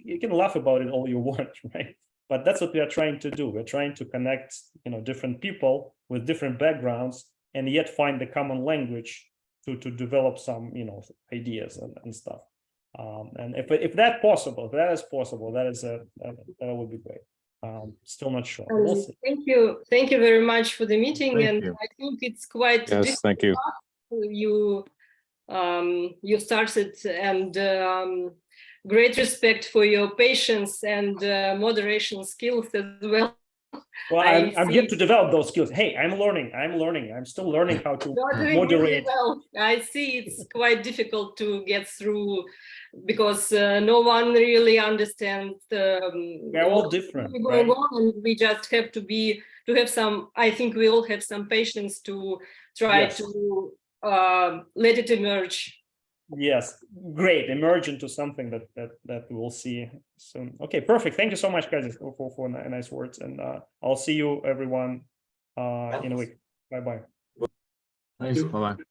you can laugh about it all you want, right? But that's what we are trying to do. We're trying to connect, you know, different people with different backgrounds, and yet find the common language to develop some, you know, ideas and stuff. And if that possible, if that is possible, that would be great. Still not sure. We'll see. Thank you very much for the meeting. Thank And you. I think it's quite Yes, thank you. you started, and great respect for your patience and moderation skills as well. Well, I'm yet to develop those skills. Hey, I'm learning. I'm still learning how to You're doing moderate. really well. I see it's quite difficult to get through because no one really understands. We're all different, going right? on, and we just have to have some. I think we all have some patience to try Yes. to let it emerge. Yes, great. Emerge into something that we'll see soon. Okay, perfect. Thank you so much, guys, for nice words, and I'll see you everyone in a week. Bye bye. Thanks. Bye-bye.